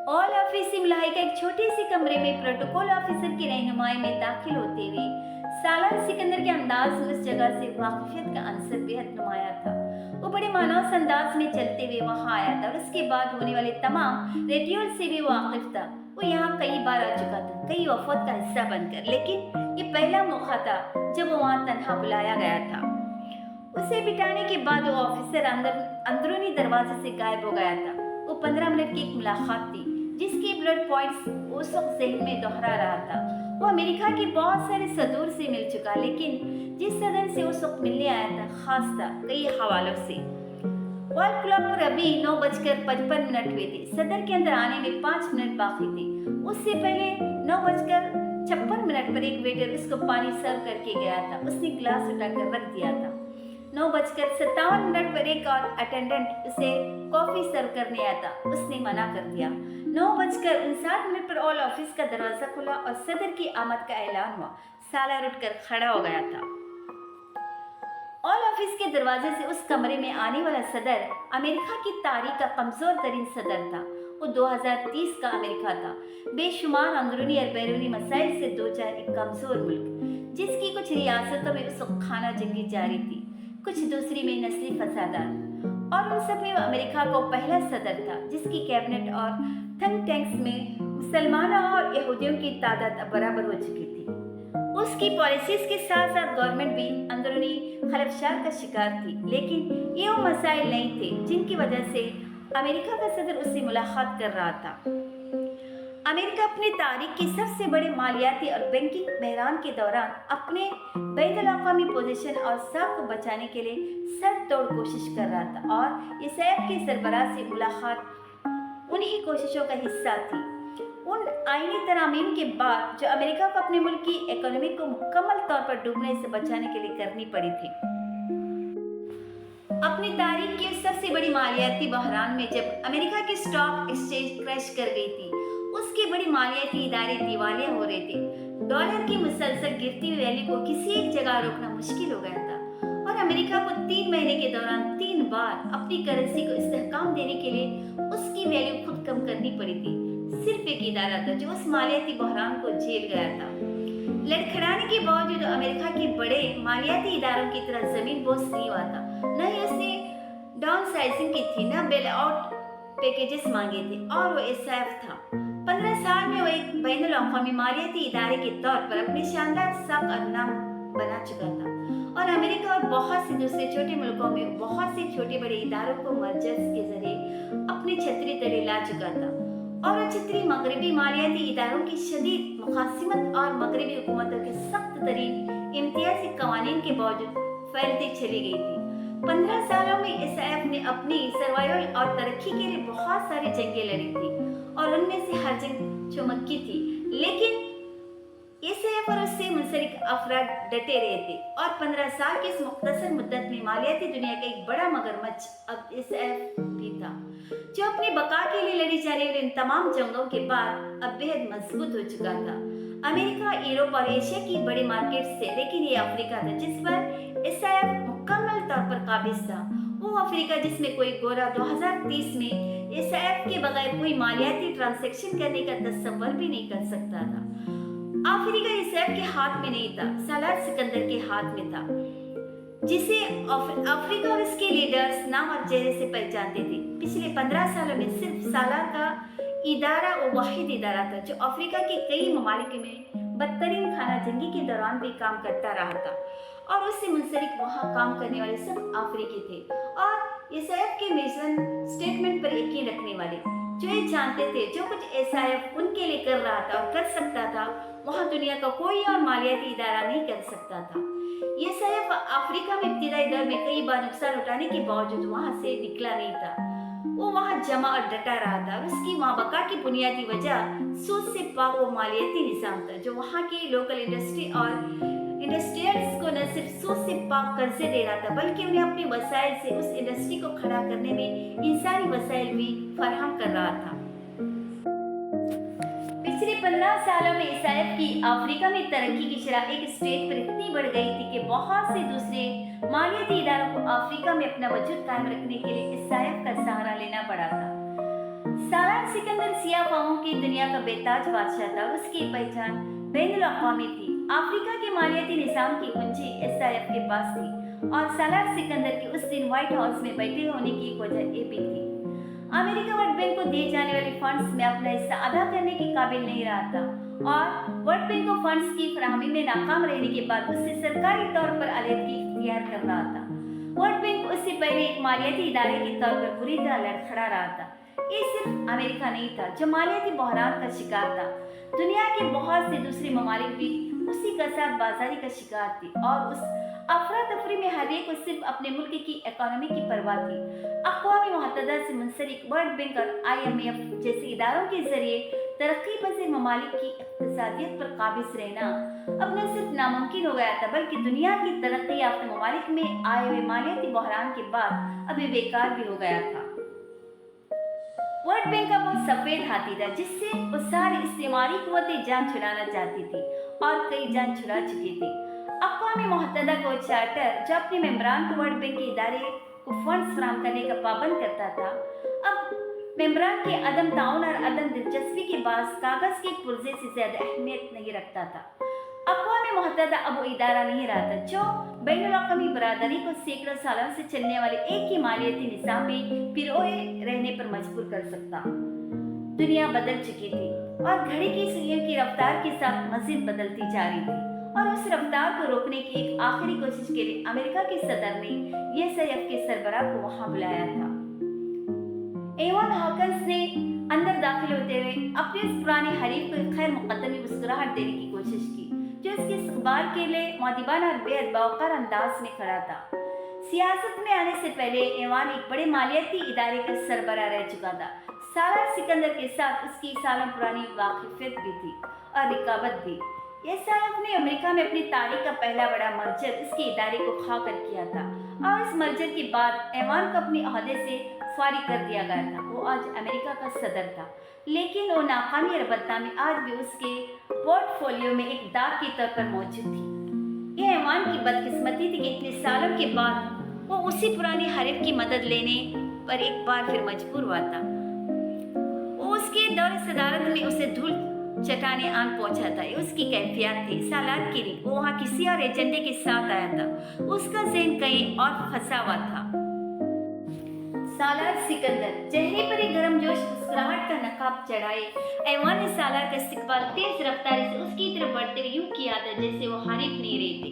All office से मलाइका एक छोटे से कमरे में प्रोटोकॉल ऑफिसर की रहनुमाई में दाखिल होते हुए सालार सिकंदर के अंदाज में उस जगह से वाकिफियत का अंसर बेहद नुमाया था। वो बड़े मानव अंदाज में चलते हुए वहां आया था और उसके बाद होने वाले तमाम रिट्यूअल से भी वाकिफ था। वो यहाँ कई बार आ चुका था, कई वफद का हिस्सा बनकर, लेकिन ये पहला मौका था जब वो वहाँ तन्हा बुलाया गया था। उसे बिठाने के बाद वो ऑफिसर अंदरूनी दरवाजे से गायब हो गया था। वो 15 मिनट की एक मुलाकात थी जिसके बुलेट पॉइंट्स उस वक्त जहन में दोहरा रहा था। वो अमेरिका के बहुत सारे सदूर से मिल चुका, लेकिन जिस सदर से उस वक्त मिलने आया था खास था कई हवालों से। वर्ल्ड क्लब पर अभी 9:55 हुए थे। सदर के अंदर आने में 5 मिनट बाकी थे। उससे पहले 9:56 पर एक वेटर उसको पानी सर्व करके गया था। उसने गिलास उठाकर रख दिया था। 9:57 पर एक और अटेंडेंट उसे कॉफी सर्व करने आया था। उसने मना कर दिया। 9:59 पर ऑल ऑफिस का दरवाजा खुला और सदर की आमद का ऐलान हुआ। सालार उठकर खड़ा हो गया था। ऑल ऑफिस के दरवाजे से उस कमरे में आने वाला सदर अमेरिका की तारीख का कमजोर तरीन सदर था। वो 2030 का अमेरिका था, बेशुमार अंदरूनी और बैरूनी मसाइल से दो चार एक कमजोर मुल्क, जिसकी कुछ रियासतों में उस वक्त खाना जंगी जारी थी, कुछ दूसरी में नस्ली फसादात, और उन सब में वो अमेरिका का पहला सदर था जिसकी कैबिनेट और थिंक टैंक्स में मुसलमानों और यहूदियों की तादाद अब बराबर हो चुकी थी। उसकी पॉलिसीज के साथ साथ गवर्नमेंट भी अंदरूनी खलफशार का शिकार थी, लेकिन ये वो मसाइल नहीं थे जिनकी वजह से अमेरिका का सदर उससे मुलाकात कर रहा था। अमेरिका अपनी तारीख के सबसे बड़े मालियाती और बैंकिंग बहरान के दौरान अपने बैनुल-अक़वामी पोजीशन और साख को बचाने के लिए सर तोड़ कोशिश कर रहा था, और इसराइल के सरबराह से मुलाकात उन्हीं कोशिशों का हिस्सा थी। उन आईनी तरामीम के बाद जो अमेरिका को अपने मुल्क की इकोनॉमी को मुकम्मल तौर पर डूबने से बचाने के लिए करनी पड़ी थी। अपनी तारीख की सबसे बड़ी मालियाती बहरान में जब अमेरिका की स्टॉक एक्सचेंज क्रैश कर गई थी, उसके बड़े मालियाती इदारे दिवालिया हो रहे थे। डॉलर की मुसलसल गिरती हुई वैल्यू को किसी एक जगह रोकना मुश्किल हो गया था, और अमेरिका को 3 महीने के दौरान 3 बार अपनी करेंसी को इस्तेहकाम देने के लिए उसकी वैल्यू खुद कम करनी पड़ी थी। सिर्फ एक इदारा था जो उस मालियाती बहरान को झेल गया था। लड़खड़ाने के बावजूद अमेरिका के बड़े मालियाती इदारों की तरह जमीन बोझ नहीं हुआ था, न ही उसने डाउन साइजिंग की थी, न बेल आउट पैकेजेस मांगे थे, और वो एसआईएफ था। 15 साल में वो एक बैनुल-अक़वामी मालियाती इदारे के तौर पर अपने शानदार साख और नाम बना चुका था, और अमेरिका और बहुत से दूसरे छोटे मुल्कों में बहुत से छोटे बड़े इदारों को मर्जर्स के जरिए अपनी छतरी तले ला चुका था, और वो छतरी मगरबी मालियाती इदारों की शदीद मुखासिमत और मगरबी हुकूमतों के सख्त तरीन इम्तियाजी कवानीन के बावजूद फैलती चली गई थी। 15 सालों में एसआईएफ ने अपनी सर्वाइवल और तरक्की के लिए बहुत सारी जंगें लड़ी थी, और उनमें से हर जंग चुमक्की थी, लेकिन एसआईएफ और उससे मुंसलिक अफराद डटे रहे थे, और 15 साल की इस मुख्तसर मुद्दत में मालियाती दुनिया का एक बड़ा मगरमच्छ अब एसआईएफ भी था, जो अपनी बका के लिए लड़ी जाने वाली इन तमाम जंगों के बाद अब बेहद मजबूत हो चुका था। अमेरिका, यूरोप और एशिया की बड़ी मार्केट से, लेकिन ये अफ्रीका था जिस पर एसआईएफ मुकम्मल तौर पर काबिज था। वो अफ्रीका जिसमें कोई गोरा 2030 में एसआईएफ के बगैर कोई मालियाती ट्रांजैक्शन करने का तस्वर भी नहीं कर सकता था। अफ्रीका एसआईएफ के हाथ में नहीं था, सालार सिकंदर के हाथ में था, जिसे अफ्रीका और इसके लीडर्स नाम और चेहरे से पहचानते थे। पिछले 15 सालों में सिर्फ सालार का इदारा वो वाहिद इदारा था जो अफ्रीका के कई ममालिक में बदतरीन खाना जंगी के दौरान भी काम करता रहा था, और उससे मुंसलिक वहाँ काम करने वाले सब अफ्रीकी थे, और एसआईएफ के मिशन स्टेटमेंट पर यकीन रखने वाले, जो ये जानते थे जो कुछ एसआईएफ उनके लिए कर रहा था और कर सकता था, वहाँ दुनिया का कोई और मालियाती इदारा नहीं कर सकता था। एसआईएफ अफ्रीका में इब्तिदाई दौर में कई बार नुकसान उठाने के बावजूद वहाँ से निकला नहीं था। वो वहाँ जमा और डटा रहा था, और उसकी वहाँ बका की बुनियादी वजह सूद से पाक वो मालियाती निज़ाम था जो वहाँ की लोकल इंडस्ट्री और इंडस्ट्रियल्स को न सिर्फ सूद से पाक कर्जे दे रहा था, बल्कि उन्हें अपने वसाइल से उस इंडस्ट्री को खड़ा करने में इंसानी वसाइल भी फराहम कर रहा था। पिछले 15 सालों में एसआईएफ की अफ्रीका में तरक्की की शरह एक स्टेज पर इतनी बढ़ गई थी कि बहुत से दूसरे मालियाती इदारों को अफ्रीका में अपना वजूद कायम रखने के लिए एसआईएफ का सहारा लेना पड़ा था। सालार सिकंदर सियाह फाहों की दुनिया का बेताज बादशाह था। उसकी पहचान बैनुल अक़वामी थी। अफ्रीका के मालियाती निज़ाम की कुंजी SIF के पास थी और सालार सिकंदर के उस दिन व्हाइट हाउस में बैठे होने की एक वजह ये भी थी। अमेरिका वर्ल्ड बैंक को दिए जाने वाले फंड्स में अपना हिस्सा अदा करने के काबिल नहीं रहा था और वर्ल्ड बैंक को फंड्स की फराहमी में नाकाम रहने के बाद उससे सरकारी तौर पर अलहदगी इख्तियार कर रहा था। वर्ल्ड बैंक उससे पहले एक मालियाती इदारे के तौर पर बुरी तरह लड़खड़ा रहा था। ये सिर्फ अमेरिका नहीं था जो मालियाती बहरान का शिकार था। दुनिया के बहुत से दूसरे ममालिक भी उसी कसाब बाजारी का शिकार थे और उस अफरा तफरी में हर एक को सिर्फ अपने मुल्क की इकोनॉमी की परवाह थी। अक़वाम मुत्तहिदा से मुंसलिक वर्ल्ड बैंक और IMF जैसे इदारों के जरिए तरक्की पसीर ममालिक की इक़्तिसादियत पर काबिज रहना अब न सिर्फ नामुमकिन हो गया था बल्कि दुनिया की तरक्की याफ्ता ममालिक में आए हुए मालियाती बहरान के बाद अभी बेकार भी हो गया था। वर्ल्ड बैंक का वो सफेद हाथी था जिससे वो सारी इस्तेमारी कुव्वतें जान छुड़ाना चाहती थी और कई जान छुड़ा चुकी थी। अक़वाम मुत्तहिदा को चार्टर जो अपने मेंबरान को वर्ल्ड बैंक के इदारे को फंड्स फराहम करने का पाबंद करता था, अब मेंबरान के अदम ताउन और अदम दिलचस्पी के बाद कागज के पुर्जे से ज्यादा अहमियत नहीं रखता था। अक़वाम मुत्तहिदा अब वो इदारा नहीं रहा था जो बैनुल अक़वामी बरादरी को सैकड़ों सालों से चलने वाले एक ही मालियाती निज़ाम में पिरोए रहने पर मजबूर कर सकता। दुनिया बदल चुकी थी और घड़ी की सुइयों की रफ्तार के साथ मज़ीद बदलती जा रही थी और उस रफ्तार को रोकने की एक आखिरी कोशिश के लिए अमेरिका के सदर ने SIF के सरबराह को वहां बुलाया था। एवान हॉकन्स ने अंदर दाखिल होते हुए अपने उस पुराने हरीफ को खैर मुकद्दमी मुस्कुराहट देने की कोशिश की जो उसके इस्तकबाल के लिए मुअद्दिबाना और बेहद बावकार अंदाज में खड़ा था। सियासत में आने से पहले एवान एक बड़े मालियाती इदारे का सरबराह रह चुका था। सालार सिकंदर के साथ उसकी सालों पुरानी वाकिफियत भी थी और रिकाबत भी। SIF ने अमेरिका में अपनी तारीख का पहला बड़ा मर्जर इसके इदारे को खाकर किया था और इस मर्जर के बाद एवान को अपने ओहदे से फारिग कर दिया गया था। वो आज अमेरिका का सदर था लेकिन वो नाकामी और बदनामी आज भी उसके पोर्टफोलियो में एक दाग के तौर पर मौजूद थी। ये एवान की बदकिस्मती थी कि इतने सालों के बाद वो उसी पुराने हरीफ की मदद लेने पर एक बार फिर मजबूर हुआ था। वो उसके दौर सदारत में उसे धूल चटाने आन पहुंचा था। ये उसकी कैफियत थी। सालार की नहीं, वो वहाँ किसी और एजेंडे के साथ आया था। उसका ज़हन कहीं और फंसा हुआ था। सालार सिकंदर चेहरे पर एक गर्मजोश मुस्कुराहट का नकाब चढ़ाए एवान ने सालार का इस्तकबाल तेज रफ्तारी से उसकी तरफ बढ़ते हुए यूं किया था जैसे वो हरीफ नहीं रहे थे,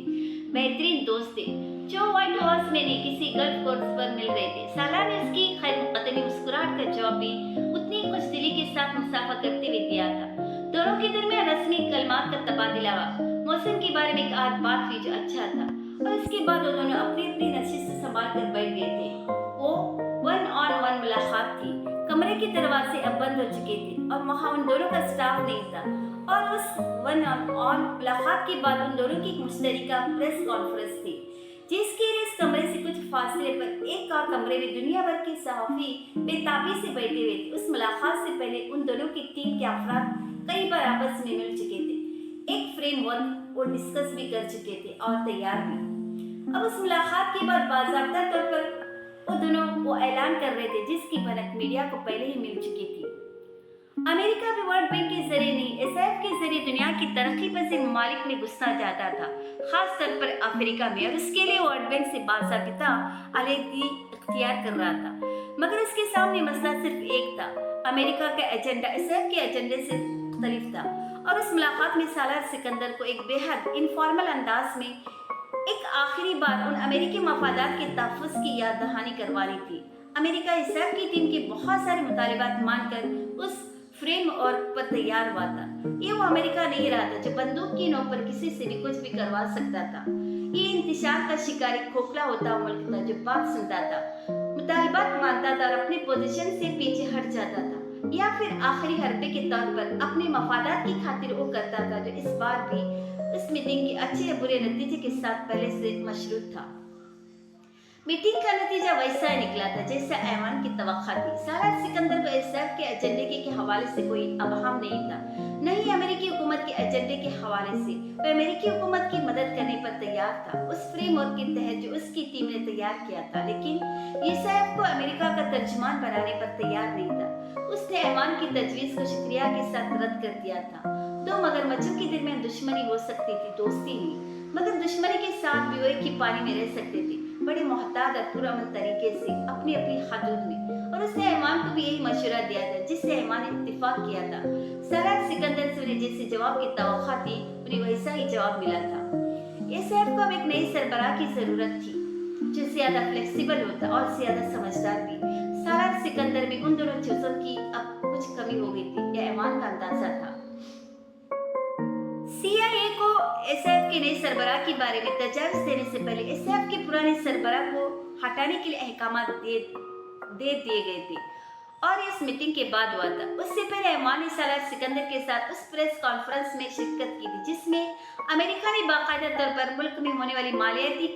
बेहतरीन दोस्त थे जो व्हाइट हाउस में नहीं किसी गल्फ कोर्स पर मिल रहे थे। सालार ने उसकी खैर मुकद्दमी मुस्कुराहट का जवाब भी उतनी खुशदिली के साथ मुसाफा करते हुए दिया था। दोनों के दरमियान रस्मी कलमात का तबादला हुआ। मौसम के बारे में एक आध बात हुई जो अच्छा था और उसके बाद दोनों अपनी अपनी नशिस्त संभाल कर बैठ गए थे। वो 1-on-1 मुलाकात थी। कमरे के दरवाजे अब बंद हो चुके थे और वहाँ उन दोनों का स्टाफ नहीं था और उस 1-on-1 मुलाकात के बाद उन दोनों की एक मुश्तरका प्रेस कॉन्फ्रेंस थी जिसके लिए इस कमरे से कुछ फासले पर एक और कमरे में दुनिया भर के सहाफ़ी बेताबी से बैठे हुए थे। उस मुलाकात से पहले उन दोनों की टीम के अफराद कई बार आपस में मिल चुके थे, एक फ्रेमवर्क वो डिस्कस भी कर चुके थे और तैयार भी। अब उस मुलाकात के बाद बाज़ाब्ता तौर पर वो दोनों वो ऐलान कर रहे थे जिसकी भनक मीडिया को पहले ही मिल चुकी थी। अमेरिका भी वर्ल्ड बैंक के जरिए नहीं SIF के जरिए दुनिया की तरक्की पसीर ममालिक में घुसना चाहता था, खास तौर पर अफ्रीका में, और उसके लिए वर्ल्ड बैंक से बाज़ाब्ता अलहदगी इख्तियार कर रहा था। मगर उसके सामने मसला सिर्फ एक था, अमेरिका का एजेंडा SIF के एजेंडे से मुख्तलिफ था और उस मुलाकात में सालार सिकंदर को एक बेहद इनफॉर्मल अंदाज में एक आखिरी बार उन अमेरिकी मफादात के तहफ़्फ़ुज़ की याद दहानी करवानी थी। अमेरिका SIF की टीम के बहुत सारे मुतालिबात मानकर उस फ्रेम और पर तैयार हुआ था। ये वो अमेरिका नहीं रहा था जो बंदूक की नोक पर किसी से भी कुछ भी करवा सकता था। ये इंतशार का शिकारी खोखला होता मुल्क था जो बात सुनता था, मुतालिबात मानता था और अपनी पोजीशन से पीछे हट जाता था या फिर आखिरी हरबे के तौर पर अपने मफादात की खातिर वो करता था जो इस बार भी इस मीटिंग के अच्छे या बुरे नतीजे के साथ पहले से मशरूत था। मीटिंग का नतीजा वैसा ही निकला था जैसा ऐवान की तवक्का थी। सालार सिकंदर को एसएफ के एजेंडे के हवाले से कोई अबहम नहीं था, न ही अमेरिकी हुकूमत के एजेंडे के हवाले से। वह अमेरिकी हुकूमत की मदद करने पर तैयार था, उस फ्रेमवर्क के तहत जो उसकी टीम ने तैयार किया था, लेकिन ईसाफ को अमेरिका का तर्जुमान बनाने पर तैयार नहीं था। उसने ऐवान की तजवीज को शुक्रिया के साथ रद्द कर दिया था। दो मगरमच्छों के दरमियान दुश्मनी हो सकती थी, दोस्ती नहीं, मगर दुश्मनी के साथ भी वो एक ही पानी में रह सकते थे, बड़े मोहतात और पुरअमन तरीके से अपनी अपनी हदूद में। और उसने ऐवान को भी यही मशवरा दिया था जिससे ऐवान ने इत्तेफाक किया था। सालार सिकंदर से उन्हें जैसे जवाब की तवक्का थी, उन्हें वैसा ही जवाब मिला था। एसएफ को अब एक नई सरबराह की जरूरत थी जो ज्यादा फ्लेक्सिबल होता और ज्यादा समझदार भी। सालार सिकंदर में उन दोनों चीजों की अब कुछ कमी हो गई थी, यह ऐवान का अंदाजा था। CIA को एसएफ के नए सरबराह के बारे में तजावीज़ देने से पहले एसएफ के पुराने सरबराह को हटाने के लिए अहकाम दे दिए गए थे, और इस मीटिंग के बाद हुआ था। उससे पहले ऐवान ने सालार सिकंदर के साथ उस प्रेस कॉन्फ्रेंस में शिरकत की थी जिसमें अमेरिका ने बाकायदा तौर पर मुल्क में होने वाली मालियाती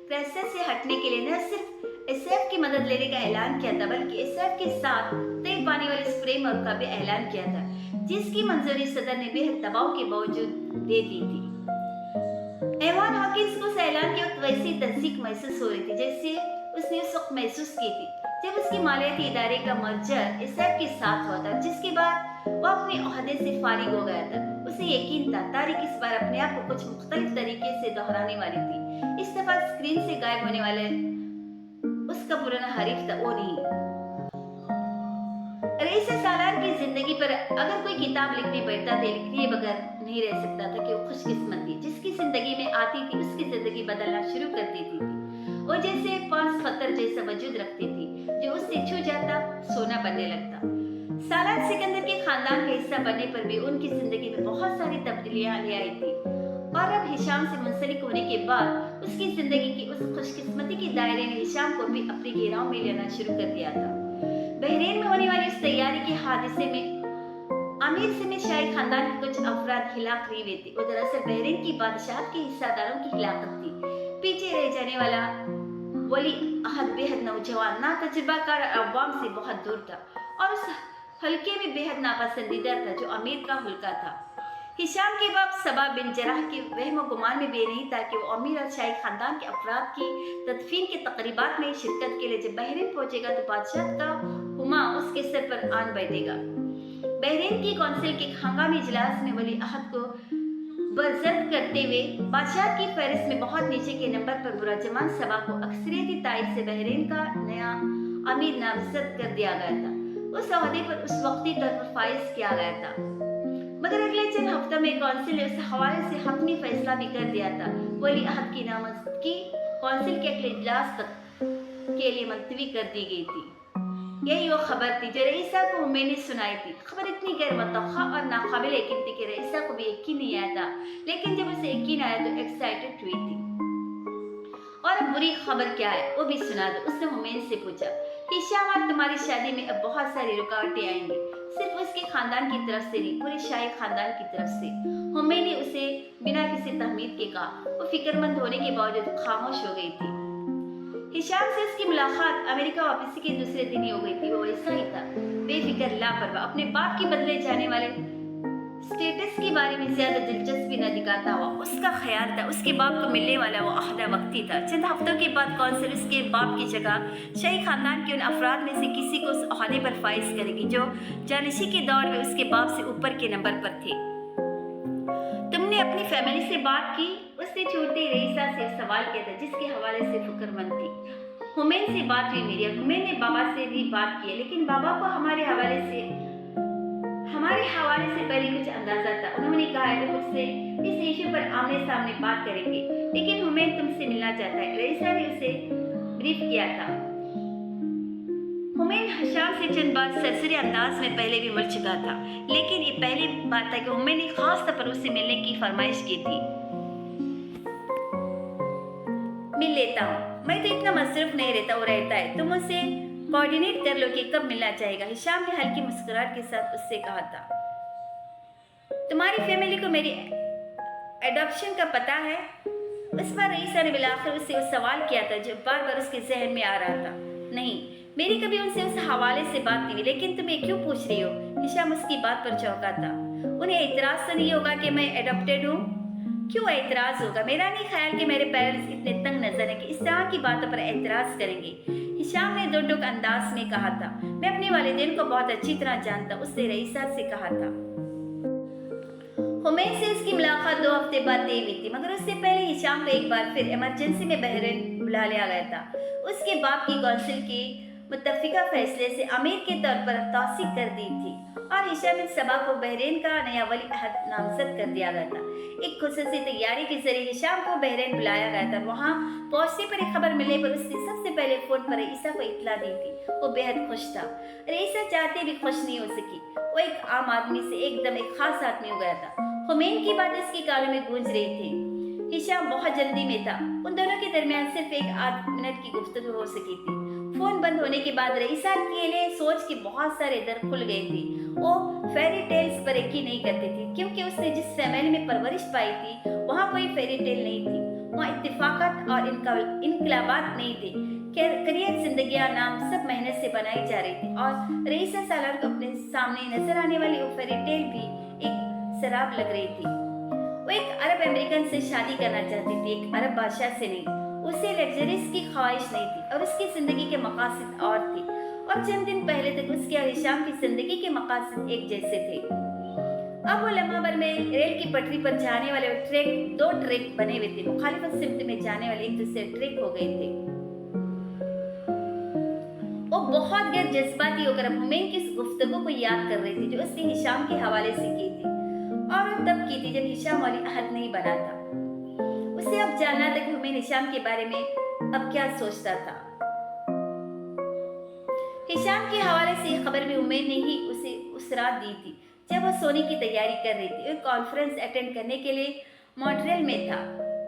क्राइसिस से हटने के लिए न सिर्फ एसएफ की मदद लेने का ऐलान किया था, बल्कि एसएफ के साथ तय पाने वाले इस फ्रेमवर्क का भी ऐलान किया था, जिसकी मंजूरी सदर ने बेहद दबाव के बावजूद दे दी थी। ऐवान हॉकिंस को उस ऐलान के वक्त वैसी तस्दीक महसूस हो रही थी जैसे उसने उस वक्त महसूस की थी जब उसकी मालियाती इदारे का मर्जर एसएफ के साथ हुआ था, जिसके बाद वो अपने ओहदे से फारिग हो गया था। उसे यकीन था तारीख इस बार अपने आप को कुछ मुख्तलिफ तरीके से दोहराने वाली थी। इस दफा स्क्रीन से गायब होने वाले उसका पुराना हरीफ था, वो नहीं। रईसा सालार की जिंदगी पर अगर कोई किताब लिखने बैठता था, लिखने बगैर नहीं रह सकता था कि वो खुशकिस्मत थी। जिसकी जिंदगी में आती थी उसकी जिंदगी बदलना शुरू कर देती थी। वो जैसे पांच पत्थर जैसा वजूद रखती थी, जो उससे छू जाता सोना बनने लगता। सालार सिकंदर के खानदान का हिस्सा बनने पर भी उनकी जिंदगी में बहुत सारी तब्दीलियां ले आई थी, और अब हिशाम से मुंसलिक होने के बाद उसकी जिंदगी की उस खुशकिस्मती के दायरे ने हिशाम को भी अपने घेराव में लेना शुरू कर दिया था। बहरीन में होने वाली इस तैयारी के हादसे में आमिर समेत शाही खानदान के कुछ अफराद हिलाक हुए थे। वो दरअसल बहरीन की बादशाहत के हिस्सेदारों की हिलाकत थी। पीछे रह जाने वाला वली अहद बेहद नौजवान, ना तजुर्बाकार अवाम से बहुत दूर था, और उस हल्के में बेहद नापसंदीदा था जो अमीर का हल्का था। हिशाम के बाप सबा बिन जराह के वहम गुमान में भी नहीं था कि वो अमीर और शाही खानदान के अफराद की तदफीन के तकरीबात में शिरकत के लिए जब बहरीन पहुंचेगा तो बादशाह का हुमा उसके सर पर आन बैठेगा। बहरीन की कौंसिल के हंगामी इजलास में वली अहद को बरजद करते हुए बादशाह की फहरिस्त में बहुत नीचे के नंबर पर बुराजमान सबा को अक्सरियती तायद से बहरीन का नया अमीर नामजद कर दिया गया था। उस ओहदे पर उस वक्ती तौर पर फाइज किया गया था, मगर अगले चंद हफ्तों में कौंसिल ने उस हवाले से हतमी फैसला भी कर दिया था। वली अहद की नामजदगी कौंसिल के अगले इजलास तक के लिए मुलतवी कर दी गई थी। यही वो खबर थी जो रईसा को मैंने सुनाई थी। खबर इतनी गैर मुतवक्का और नाकाबिल यकीन थी कि रईसा को भी यकीन नहीं आया था, लेकिन जब उसे यकीन आया तो एक्साइटेड हुई थी। और अब बुरी खबर क्या है वो भी सुना दो, उसने हुमैन से पूछा। हिशाम, आज तुम्हारी शादी में अब बहुत सारी रुकावटें आएंगी, सिर्फ उसके खानदान की तरफ से नहीं, पूरे शाही खानदान की तरफ से। हुमैन ने उसे बिना किसी तहमीद के कहा। वो फिक्रमंद होने के बावजूद खामोश हो गई थी। हिशाम से उसकी मुलाकात अमेरिका वापसी के दूसरे दिन ही हो गई थी। वो ऐसा ही था, बेफिक्र, लापरवाह, अपने बाप की बदले जाने वाले स्टेटस के बारे में ज्यादा दिलचस्पी न दिखाता हुआ। उसका ख्याल था उसके बाप को मिलने वाला वो अहदा वक्ती था। चंद हफ्तों के बाद कौंसिल उसके बाप की जगह शाही खानदान के उन अफराद में से किसी को उस अहदे पर फाइज करेगी जो जानशी के दौर में उसके बाप से ऊपर के नंबर पर थे। तुमने अपनी फैमिली से बात की? उसने छोड़ते रईसा से सवाल किया था, जिसके हवाले से फिक्रमंद थी। हुमैन से बात हुई मेरी। हुमैन ने बाबा से भी बात की, लेकिन बाबा को हमारे हवाले से पहले कुछ अंदाजा था। उन्होंने कहा है वो मुझसे इस इशू पर आमने सामने बात करेंगे, लेकिन हुमैन तुमसे मिलना चाहता है। रईसा ने उसे ब्रीफ किया था। हुमैन हिशाम से चंद बार सरसरी अंदाज में पहले भी मिल चुका था, लेकिन ये पहली बात था कि हुमैन ने खास तौर पर उससे मिलने की फरमाइश की थी। मिल लेता हूँ, मैं तो इतना मसरूफ नहीं रहता, वो रहता है। तुम उसे कोऑर्डिनेट कर लो कि कब मिलना चाहेगा। हिशाम ने हल्की मुस्कुराहट के साथ उससे कहा था। तुम्हारी फैमिली को मेरी एडॉप्शन का पता है? उस पर रईसा ने बिलाखिर उससे वो सवाल किया था जो बार बार उसके जहन में आ रहा था। नहीं, मेरी कभी उनसे उस हवाले से बात नहीं हुई, लेकिन तुम ये क्यों पूछ रही हो? हिशाम उसकी बात पर चौंका था। उन्हें एतराज तो नहीं होगा कि मैं एडॉप्टेड हूँ? क्यों एतराज होगा? मेरा नहीं ख्याल कि मेरे पेरेंट्स इतने तंग नजर है कि इस तरह की बातों पर एतराज करेंगे। हिशाम ने दो टूक अंदाज में कहा था। मैं अपने वालिदैन को बहुत अच्छी तरह जानता, उसने रईसा से कहा था। हुमैन से उसकी मुलाकात 2 हफ्ते बाद तय हुई थी, मगर उससे पहले हिशाम को एक बार फिर इमरजेंसी में बहरीन बुला लिया गया था। उसके बाप की कौंसिल के मुत्तफिका फैसले से अमीर के तौर पर तौसीक कर दी थी और हिशाम बिन सबा को बहरीन का नया वली अहद नामजद कर दिया गया था। एक खुसूसी तैयारी के जरिए हिशाम को बहरीन बुलाया गया था। वहाँ पहुंचने पर एक खबर मिलने पर उसने सबसे पहले फोन पर रईसा को इत्तला दी थी। वो बेहद खुश था। रईसा चाहते भी खुश नहीं हो सकी। वो एक आम आदमी से एकदम एक खास आदमी हो गया था। हुमैन की बात इसकी कानों में गूंज रही थी। हिशाम बहुत जल्दी में था। उन दोनों के दरमियान सिर्फ एक आध मिनट की गुफ्तगू हो सकी थी। फोन बंद होने के बाद रईसा के लिए सोच के बहुत सारे दर खुल गए थे। वो फेरी टेल्स पर यकीन नहीं करती थी, क्योंकि उसने जिस फैमिली में परवरिश पाई थी वहाँ कोई फेरी टेल नहीं थी। वहाँ इत्तेफाकत और इनकलाबात नहीं थे। करियर जिंदगियां नाम सब मेहनत से बनाई जा रही थी और रईसा सालार को अपने सामने नजर आने वाली वो फेरी टेल भी एक शराब लग रही थी। वो एक अरब अमेरिकन से शादी करना चाहती थी, एक अरब बादशाह से नहीं। उसे लग्जरीज की ख्वाहिश नहीं थी और उसकी जिंदगी के मकासद और थे। और चंद दिन पहले तक उसके और हिशाम की जिंदगी के मकासद एक जैसे थे। अब वो लम्हा भर में रेल की पटरी पर जाने वाले ट्रैक 2 ट्रैक बने हुए थे। मुखालिफ सिमत में जाने वाले एक दूसरे ट्रैक हो गए थे। वो बहुत गैर जज्बाती होकर अब हुमैन की इस गुफ्तगू को याद कर रही थी जो उसने हिशाम के हवाले से की थी, और वो तब की थी जब हिशाम वाली अहद नहीं बना था। उसे अब जानना था कि हुमैन हिशाम के बारे में अब क्या सोचता था। हिशाम के हवाले से खबर भी हुमैन ने ही उसे उस रात दी थी जब वो सोने की तैयारी कर रही थी। एक कॉन्फ्रेंस अटेंड करने के लिए मॉन्ट्रियल में था।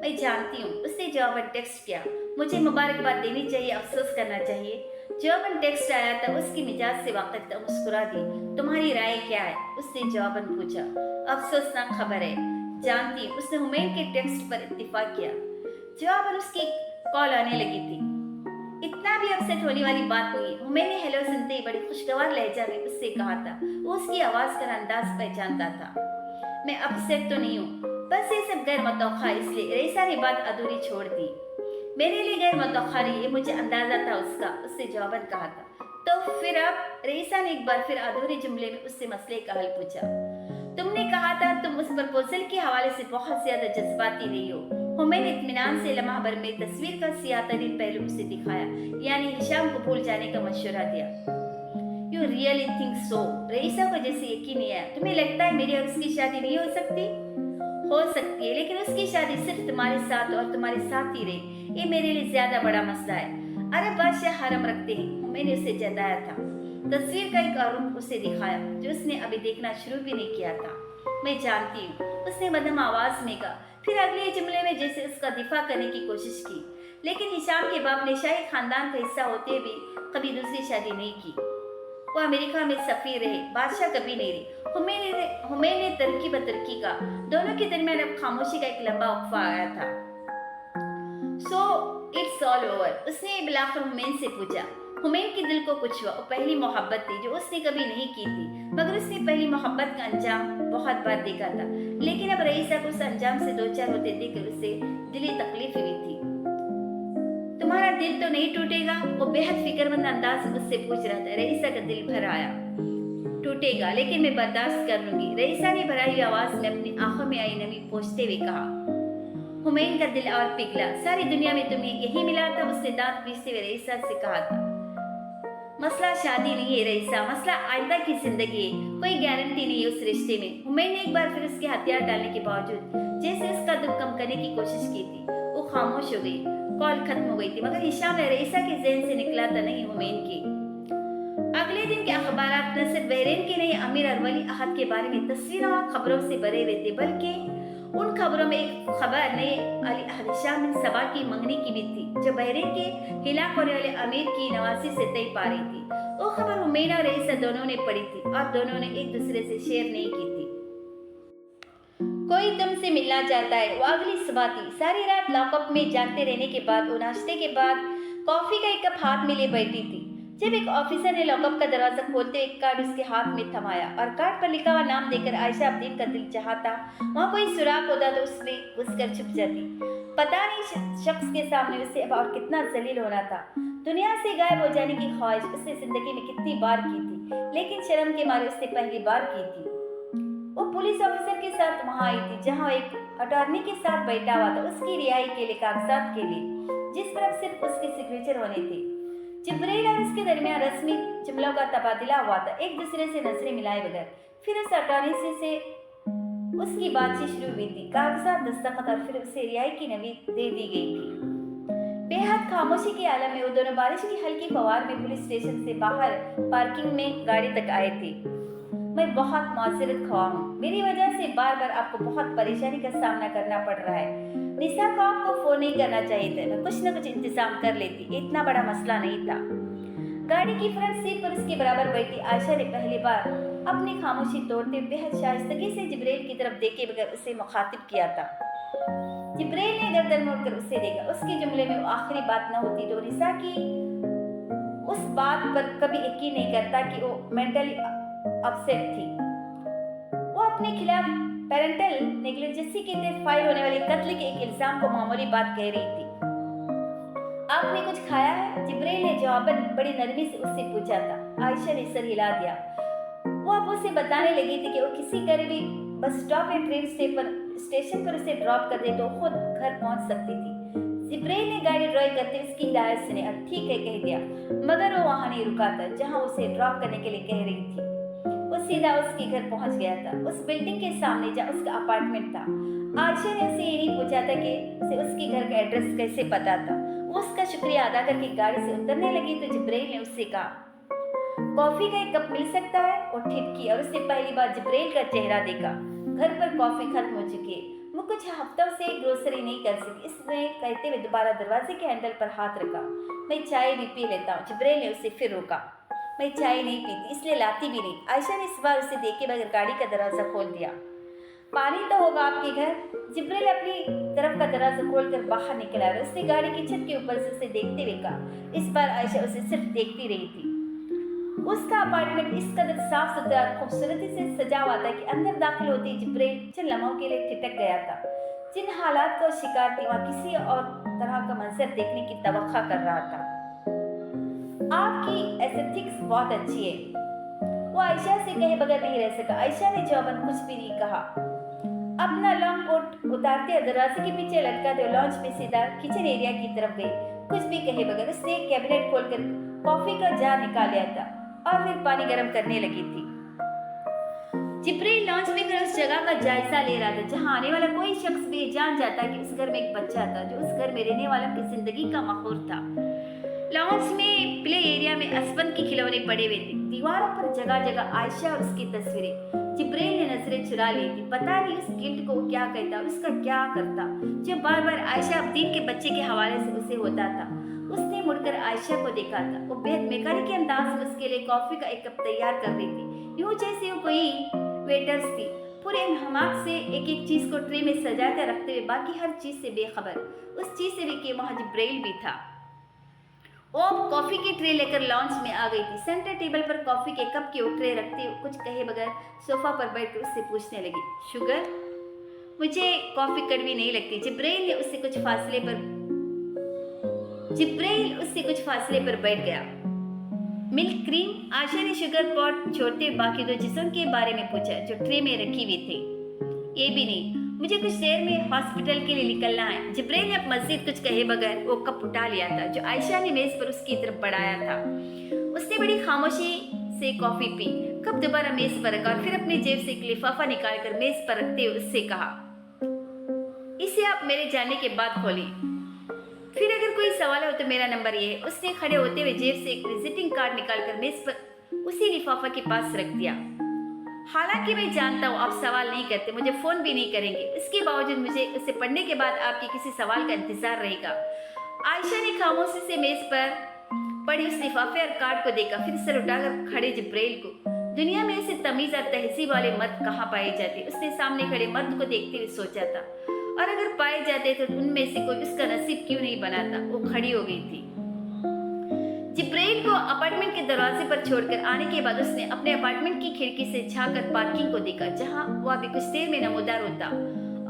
मैं जानती हूँ, उसने जवाबन टेक्स्ट किया। मुझे मुबारकबाद देनी चाहिए, अफसोस करना चाहिए। जवाबन टेक्स्ट आया था। उसकी मिजाज से वाक़िफ़ था। मुस्कुरा दी। तुम्हारी राय क्या है? उसने जवाबन पूछा। अफसोसनाक खबर है। जानती हूँ। उसने हुमैन के टेक्स्ट पर इत्तिफाक किया। जवाबन उसकी कॉल आने लगी थी। इतना भी अपसेट होने वाली बात नहीं। हुमैन ने हेलो सुनते ही बड़ी खुशगवार लहजा में उससे कहा था। वो उसकी आवाज का अंदाज पहचानता था। मैं अपसेट तो नहीं हूँ, बस ये सब गैर मतौखा, इसलिए रईसा ने बात अधूरी छोड़ दी। मेरे लिए गैर मतौखा नहीं, ये मुझे अंदाजा था उसका, उससे जवाबन कहा था। तो फिर अब? रईसा ने एक बार फिर अधूरे जुमले में उससे मसले का हल पूछा। तुमने कहा था तुम उस प्रपोजल के हवाले से बहुत ज्यादा जज्बाती रही हो। हुमैन इत्मीनान से लम्हा भर में तस्वीर का सियाह तरीन पहलू उसे दिखाया, यानी हिशाम को भूल जाने का मशवरा दिया। You really think so? Raisa को जैसे यकीन नहीं आया। तुम्हें लगता है मेरी और उसकी शादी नहीं हो सकती? हो सकती है, लेकिन उसकी शादी सिर्फ तुम्हारे साथ और तुम्हारे साथ ही रहे। ये मेरे लिए ज्यादा बड़ा मसला है। अरब बादशाह हरम रखते हैं, मैंने उसे जताया था। तस्वीर का एक और रूप उसे दिखाया जो उसने अभी देखना शुरू भी नहीं किया था। मैं जानती हूँ, उसने मध्यम आवाज में कहा। फिर अगले जुमले में जैसे उसका दिफा करने की कोशिश की, लेकिन हिशाम के बाप ने शाही खानदान का हिस्सा होते भी कभी दूसरी शादी नहीं की। वो अमेरिका में सफीर रहे, बादशाह कभी नहीं रहे। हुमैन ने तरक्की बतरक्की का। दोनों के दरमियान अब खामोशी का एक लंबा वक्फा आया था। सो इट्स ऑल ओवर, उसने बिलाखिर हुमैन से पूछा। हुमैन के दिल को कुछ हुआ। वो पहली मोहब्बत थी जो उसने कभी नहीं की थी, मगर उसने पहली मोहब्बत का अंजाम बहुत बार देखा था। लेकिन अब रईसा को उस अंजाम से दो चार होते देखकर उसे दिली तकलीफ हुई थी। तुम्हारा दिल तो नहीं टूटेगा? वो बेहद फिक्रमंद अंदाज से मुझसे पूछ रहा था। रईसा का दिल भर आया। टूटेगा, लेकिन मैं बर्दाश्त कर लूंगी, रईसा ने भराई हुई आवाज में अपनी आंखों में आई नमी पोंछते हुए कहा। हुमैन का दिल और पिघला। सारी दुनिया में तुम्हें यही मिला था? उसने दांत पीसते हुए रईसा से कहा था। मसला शादी नहीं है रईसा, मसला आइंदा की जिंदगी है। कोई गारंटी नहीं है उस रिश्ते में। हुमैन ने एक बार फिर उसके हथियार डालने के बावजूद जैसे उसका दुख कम करने की कोशिश की थी। वो खामोश हो गई। कॉल खत्म हो गई थी, मगर हिशाम ने रईसा के ज़हन से निकला था नहीं हुमैन की। अगले दिन के अखबारात न सिर्फ बहरीन के नए अमीर और वली अहद के बारे में तस्वीरों और खबरों से भरे हुए थे, बल्कि उन खबरों में एक खबर नए अली अहद हिशाम बिन सबा की मंगनी की भी थी, जो बहरीन के हिलाक होने वाले अमीर की नवासी से तय पा रही थी। वो खबर हुमैन और रईसा दोनों ने पढ़ी थी और दोनों ने एक दूसरे से शेयर नहीं की थी। कोई तुमसे मिलना चाहता है। वो अगली सुबह थी। सारी रात लॉकअप में जागते रहने के बाद वो नाश्ते के बाद कॉफी का एक कप हाथ में लिए बैठी थी, जब एक ऑफिसर ने लॉकअप का दरवाजा खोलते एक कार्ड उसके हाथ में थमाया और कार्ड पर लिखा हुआ नाम देखकर आयशा अब्दीन का दिल चाहता वहां कोई सुराग होता तो उसमें घुसकर छुप जाती। पता नहीं शख्स के सामने उसे अब और कितना जलील होना था। दुनिया से गायब हो जाने की ख्वाहिश उसने जिंदगी में कितनी बार की थी, लेकिन शर्म के मारे उसने पहली बार की थी। वो पुलिस ऑफिसर के साथ वहां आई थी जहां एक अटॉर्नी के साथ बैठा हुआ था उसकी रिहाई के लिए कागजात के लिए, जिस पर अब सिर्फ उसके सिग्नेचर होने थे। जिब्राइल और उसके दरमियान रस्मी जुमलों का तबादला हुआ था, एक दूसरे से नजरें मिलाए बगैर। फिर उस अटॉर्नी से उसकी बातचीत शुरू हुई थी। कागजात दस्तखत और फिर उसे रिहाई की नवीद दे दी गई थी। बेहद खामोशी के आलम में वो दोनों बारिश की हल्की फवार में पुलिस स्टेशन से बाहर पार्किंग में गाड़ी तक आए थे। मैं बहुत माजरत ख्वाह हूँ, मेरी वजह से बार बार आपको बहुत परेशानी का सामना करना पड़ रहा है। निशा को आपको फोन नहीं करना चाहिए था, मैं कुछ न कुछ इंतजाम कर लेती, इतना बड़ा मसला नहीं था। गाड़ी की फ्रंट सीट पर उसके बराबर बैठी आयशा ने पहली बार अपनी खामोशी तोड़ते बेहद शाइस्तगी से जिब्राइल की तरफ देखे बगैर उसे मुखातिब किया था। जिब्राइल ने गर्दन मोड़कर उसे देखा। उसके जुमले में वो आखिरी बात न होती तो निशा की उस बात पर कभी यकीन नहीं करता कि वो मेंटली अपसेट थी। वो अपने खिलाफ पेरेंटल नेग्लिजेंसी के तहत फाइल होने वाले कत्ल के एक इल्जाम को मामूली बात कह रही थी। आपने कुछ खाया है? जिब्राइल ने जवाबन बड़ी नरमी से उससे पूछा था। आयशा ने सर हिला दिया। वो अब उसे बताने लगी थी कि वो किसी करीबी बस स्टॉप या ट्रेन स्टेशन पर उसे ड्रॉप कर दे तो खुद घर पहुंच सकती थी। जिब्राइल ने गाड़ी ड्राइव करते उसकी हिदायत सुनी और ठीक है कह दिया, मगर वो वहां नहीं रुका था जहां उसे ड्रॉप करने के लिए कह रही थी। वो सीधा उसके घर पहुंच गया था, उस बिल्डिंग के सामने जहां उसका अपार्टमेंट था। आयशा ने उससे ये नहीं पूछा था कि उसे उसके घर का एड्रेस कैसे पता था। वो उसका शुक्रिया अदा करके गाड़ी से उतरने लगी तो जिब्राइल ने उससे कहा, कॉफी का एक कप मिल सकता है? वो ठिठकी और उसने पहली बार जिब्राइल का चेहरा देखा। घर पर कॉफी खत्म हो चुकी है। वो कुछ हफ्तों से ग्रोसरी नहीं कर सकी, इसने कहते हुए दोबारा दरवाजे के हैंडल पर हाथ रखा। मैं चाय भी पी लेता हूँ। जिब्राइल ने उसे फिर रोका। मैं चाय नहीं पीती, इसलिए लाती भी नहीं। आयशा ने इस बार उसे देखे बगैर गाड़ी का दरवाजा खोल दिया। पानी तो होगा आपके घर? जिब्राइल अपनी तरफ का दरवाजा खोलकर बाहर निकल आया। उसने गाड़ी की छत के ऊपर से उसे देखते हुए कहा। इस बार आयशा उसे सिर्फ देखती रही थी। उसका अपार्टमेंट इस कदर साफ सुथरा और खूबसूरती से सजा हुआ था कि अंदर दाखिल होते ही जिब्राइल चंद लम्हों के लिए ठिठक गया था। जिन हालात का शिकार थी वह किसी और तरह का मंजर देखने की तवक्का कर रहा था। आपकी एस्थेटिक्स बहुत अच्छी है, वो आयशा से कहे बगैर नहीं रह सका। आयशा ने जवाबन कुछ भी नहीं कहा। अपना लॉन्ग कोट उतारते दरवाजे के पीछे लटकाते लॉन्च में सीधा किचन एरिया की तरफ गई। कुछ भी कहे बगैर उसने एक कैबिनेट खोलकर कॉफी का जार निकाल लिया था और फिर पानी गर्म करने लगी थी। जिब्राइल लॉन्च में खड़े उस जगह का जायजा ले रहा था जहां आने वाला कोई शख्स भी जान जाता कि उस घर में एक बच्चा था जो उस घर में रहने वालों की जिंदगी का मखौर था। लॉन्च में प्ले एरिया में असफन के खिलौने पड़े हुए थे। दीवारों पर जगह जगह आयशा और उसकी तस्वीरें। जिब्राइल ने नजरें चुरा ली थी। पता नहीं उस गिल्ट को क्या कहता, उसका क्या करता जो बार बार आयशा अब्दीन के बच्चे के हवाले से उसे होता था। उसने मुड़कर आयशा को देखा था। वो बेहद मैकेनिक के अंदाज में उसके लिए कॉफी का एक कप तैयार कर रही थी, यूं जैसे वो कोई वेटर्स थी। पूरे हमाक से एक एक चीज को ट्रे में सजा कर रखते हुए बाकी हर चीज से बेखबर, उस चीज से भी कि वहां जिब्राइल भी था। वो कॉफी की ट्रे लेकर लॉन्च में आ गई थी। सेंटर टेबल पर कॉफी के कप के ट्रे रखते हुए कुछ कहे बगैर सोफा पर बैठकर उससे पूछने लगी, शुगर? मुझे कॉफी कड़वी नहीं लगती। जिब्राइल उससे कुछ फासले पर बैठ गया। Milk cream? आयशा ने शुगर पॉट छोड़ते बाकी दो चीजों के बारे में पूछा जो ट्रे में रखी हुई थी। ये भी नहीं, मुझे कुछ देर में हॉस्पिटल के लिए निकलना है। जिब्राइल ने अब मजीद कुछ कहे बगैर वो कप उठा लिया था जो आयशा ने मेज पर उसकी तरफ बढ़ाया था। उसने बड़ी खामोशी से कॉफी पी, कप दोबारा मेज पर रखा और फिर अपनी जेब से एक लिफाफा निकालकर मेज पर रखते हुए उससे कहा, इसे आप मेरे जाने के बाद खोलिए, फिर अगर कोई सवाल हो तो मेरा नंबर ये है। उसने खड़े होते हुए जेब से एक विजिटिंग कार्ड निकालकर मेज पर उसी लिफाफा के पास रख दिया। हालांकि मैं जानता हूँ आप सवाल नहीं करते, मुझे फोन भी नहीं करेंगे, इसके बावजूद मुझे उसे पढ़ने के बाद आपके किसी सवाल का इंतजार रहेगा। आयशा ने खामोशी से मेज पर पड़ी उस लिफाफे और कार्ड को देखा, फिर सर उठाकर खड़े जिब्राइल को دنیا میں اسے تمیز اور تہذیب والے مرد کہاں پائے جاتے؟ اس نے سامنے کھڑے مرد کو دیکھتے ہوئے سوچا تھا، اور اگر پائے جاتے تو ان میں سے کوئی اس کا نصیب کیوں نہیں بناتا؟ وہ کھڑی ہو گئی تھی۔ جبرائیل کو اپارٹمنٹ کے دروازے پر چھوڑ کر آنے کے بعد اس نے اپنے اپارٹمنٹ کی کھڑکی سے جھانک کر پارکنگ کو دیکھا، جہاں وہ ابھی کچھ دیر میں نمودار ہوتا،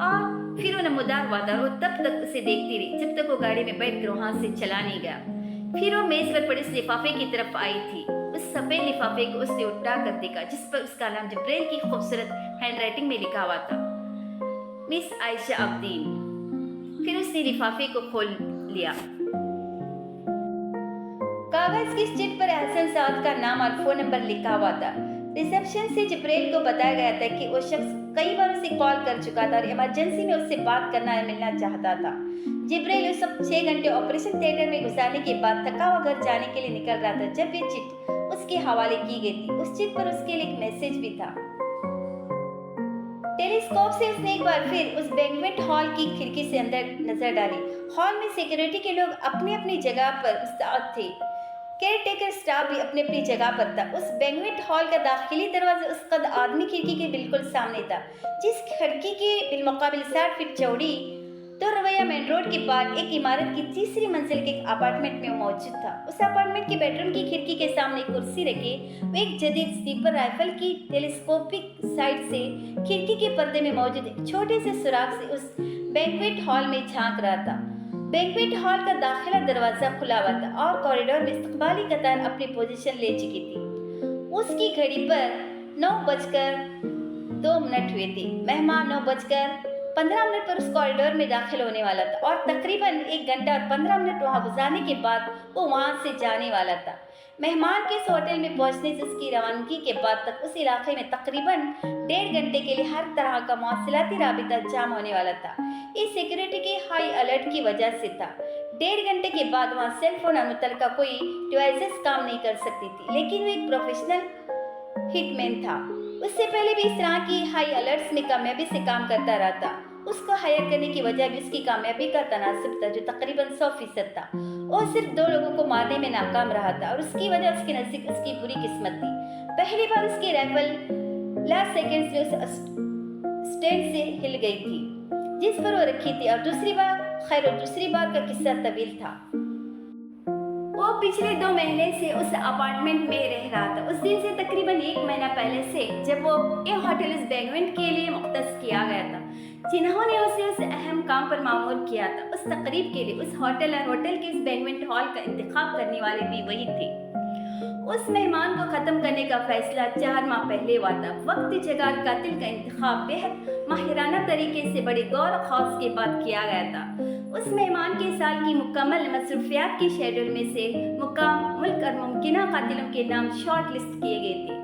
اور پھر وہ نمودار وعدہ وہ تب تک اسے دیکھتی رہی جب تک وہ گاڑی میں بیٹھ کر وہاں سے چلا نہیں گیا۔ پھر وہ میز پر پڑے اس لفافے کی طرف آئی تھی۔ اس سفید لفافے کو اس نے اٹھا کر دیکھا جس پر اس کا نام جبرائیل کی خوبصورت ہینڈ رائٹنگ میں لکھا ہوا تھا، مس عائشہ عابدین۔ پھر اس نے لفافے کو کھول لیا۔ کاغذ کی چٹ پر احسن سعد کا نام اور فون نمبر لکھا ہوا تھا۔ ریسیپشن سے جبرائیل کو بتایا گیا تھا کہ وہ شخص کئی بار اسے کال کر چکا تھا اور ایمرجنسی میں اس سے بات کرنا یا ملنا چاہتا تھا۔ جبرائیل اس وقت 6 گھنٹے آپریشن تھیٹر میں گزارنے کے بعد تھکا ہوا گھر جانے کے لیے نکل رہا تھا جب یہ چٹ اس کے حوالے کی گئی تھی۔ اس چٹ پر اس کے لیے ایک میسج بھی تھا۔ ٹیلیسکوپ سے اس نے ایک بار پھر اس بینکویٹ ہال کی کھڑکی سے اندر نظر ڈالی۔ ہال میں سیکیورٹی کے لوگ اپنی اپنی جگہ پر مستعد تھے۔ کیئر ٹیکر سٹاف بھی اپنی اپنی جگہ پر تھا۔ اس بینکویٹ ہال کا داخلی دروازہ اس قد آدمی کھڑکی کے بالکل سامنے تھا، جس کھڑکی کے بالمقابل 60 فٹ چوڑی تو رویہ مین روڈ کے پار ایک عمارت کی تیسری منزل کے ایک اپارٹمنٹ میں موجود تھا۔ اس اپارٹمنٹ کے بیڈ روم کی کھڑکی کے سامنے کرسی رکھے وہ ایک جدید سنیپر رائفل کی ٹیلیسکوپک سائٹ سے کھڑکی کے پردے میں موجود ایک چھوٹے سے سوراخ سے اس بینکویٹ ہال میں جھانک رہا تھا۔ بینکویٹ ہال کا داخلہ دروازہ کھلا ہوا تھا اور کوریڈور میں استقبالی قطار اپنی پوزیشن لے چکی تھی۔ اس کی گھڑی پر 9:02 ہوئے تھے۔ مہمان 9:15 پر اس کوریڈور میں داخل ہونے والا تھا اور تقریباً 1 گھنٹہ اور 15 منٹ وہاں گزارنے کے بعد وہ وہاں سے جانے والا تھا۔ مہمان کے اس ہوٹل میں پہنچنے سے اس کی روانگی کے بعد تک اس علاقے میں تقریباً 1.5 گھنٹے کے لیے ہر طرح کا مواصلاتی رابطہ جام ہونے والا تھا۔ اس سیکیورٹی کے ہائی الرٹ کی وجہ سے تھا۔ 1.5 گھنٹے کے بعد وہاں سیل فون اور متعلقہ کوئی ڈیوائسز کام نہیں کر سکتی تھی، لیکن وہ ایک پروفیشنل ہٹ مین تھا۔ اس سے پہلے بھی اس طرح کی ہائی الرٹس میں کامیابی سے کام کرتا رہا تھا۔ اس کو ہائر کرنے کی وجہ بھی اس کی کامیابی کا تناسب تھا جو تقریباً 100% تھا۔ وہ صرف 2 لوگوں کو مارنے میں ناکام رہا تھا اور اس کی وجہ اس کے نزدیک اس کی بری قسمت تھی۔ پہلی بار اس کی رائفل لاسٹ سیکنڈز میں اس اسٹینڈ سے ہل گئی تھی جس پر وہ رکھی تھی، اور دوسری بار کا قصہ طویل تھا۔ وہ پچھلے 2 مہینے سے اس اپارٹمنٹ میں رہ رہا تھا۔ اس دن سے تقریباً 1 مہینہ پہلے سے جب وہ یہ ہوٹل اس بینکویٹ کے لیے مختص کیا گیا تھا، جنہوں نے اسے اس اہم کام پر مامور کیا تھا۔ اس تقریب کے لیے اس ہوٹل اور ہوٹل کے اس بینکویٹ ہال کا انتخاب کرنے والے بھی وہی تھے۔ اس مہمان کو ختم کرنے کا فیصلہ 4 ماہ پہلے ہوا تھا۔ وقت، جگہ اور قاتل کا انتخاب بہت ماہرانہ طریقے سے بڑے غور و خوض کے بعد کیا گیا تھا۔ اس مہمان کے سال کی مکمل مصروفیات کی شیڈول میں سے مقام، ملک اور ممکنہ قاتلوں کے نام شارٹ لسٹ کیے گئے تھے۔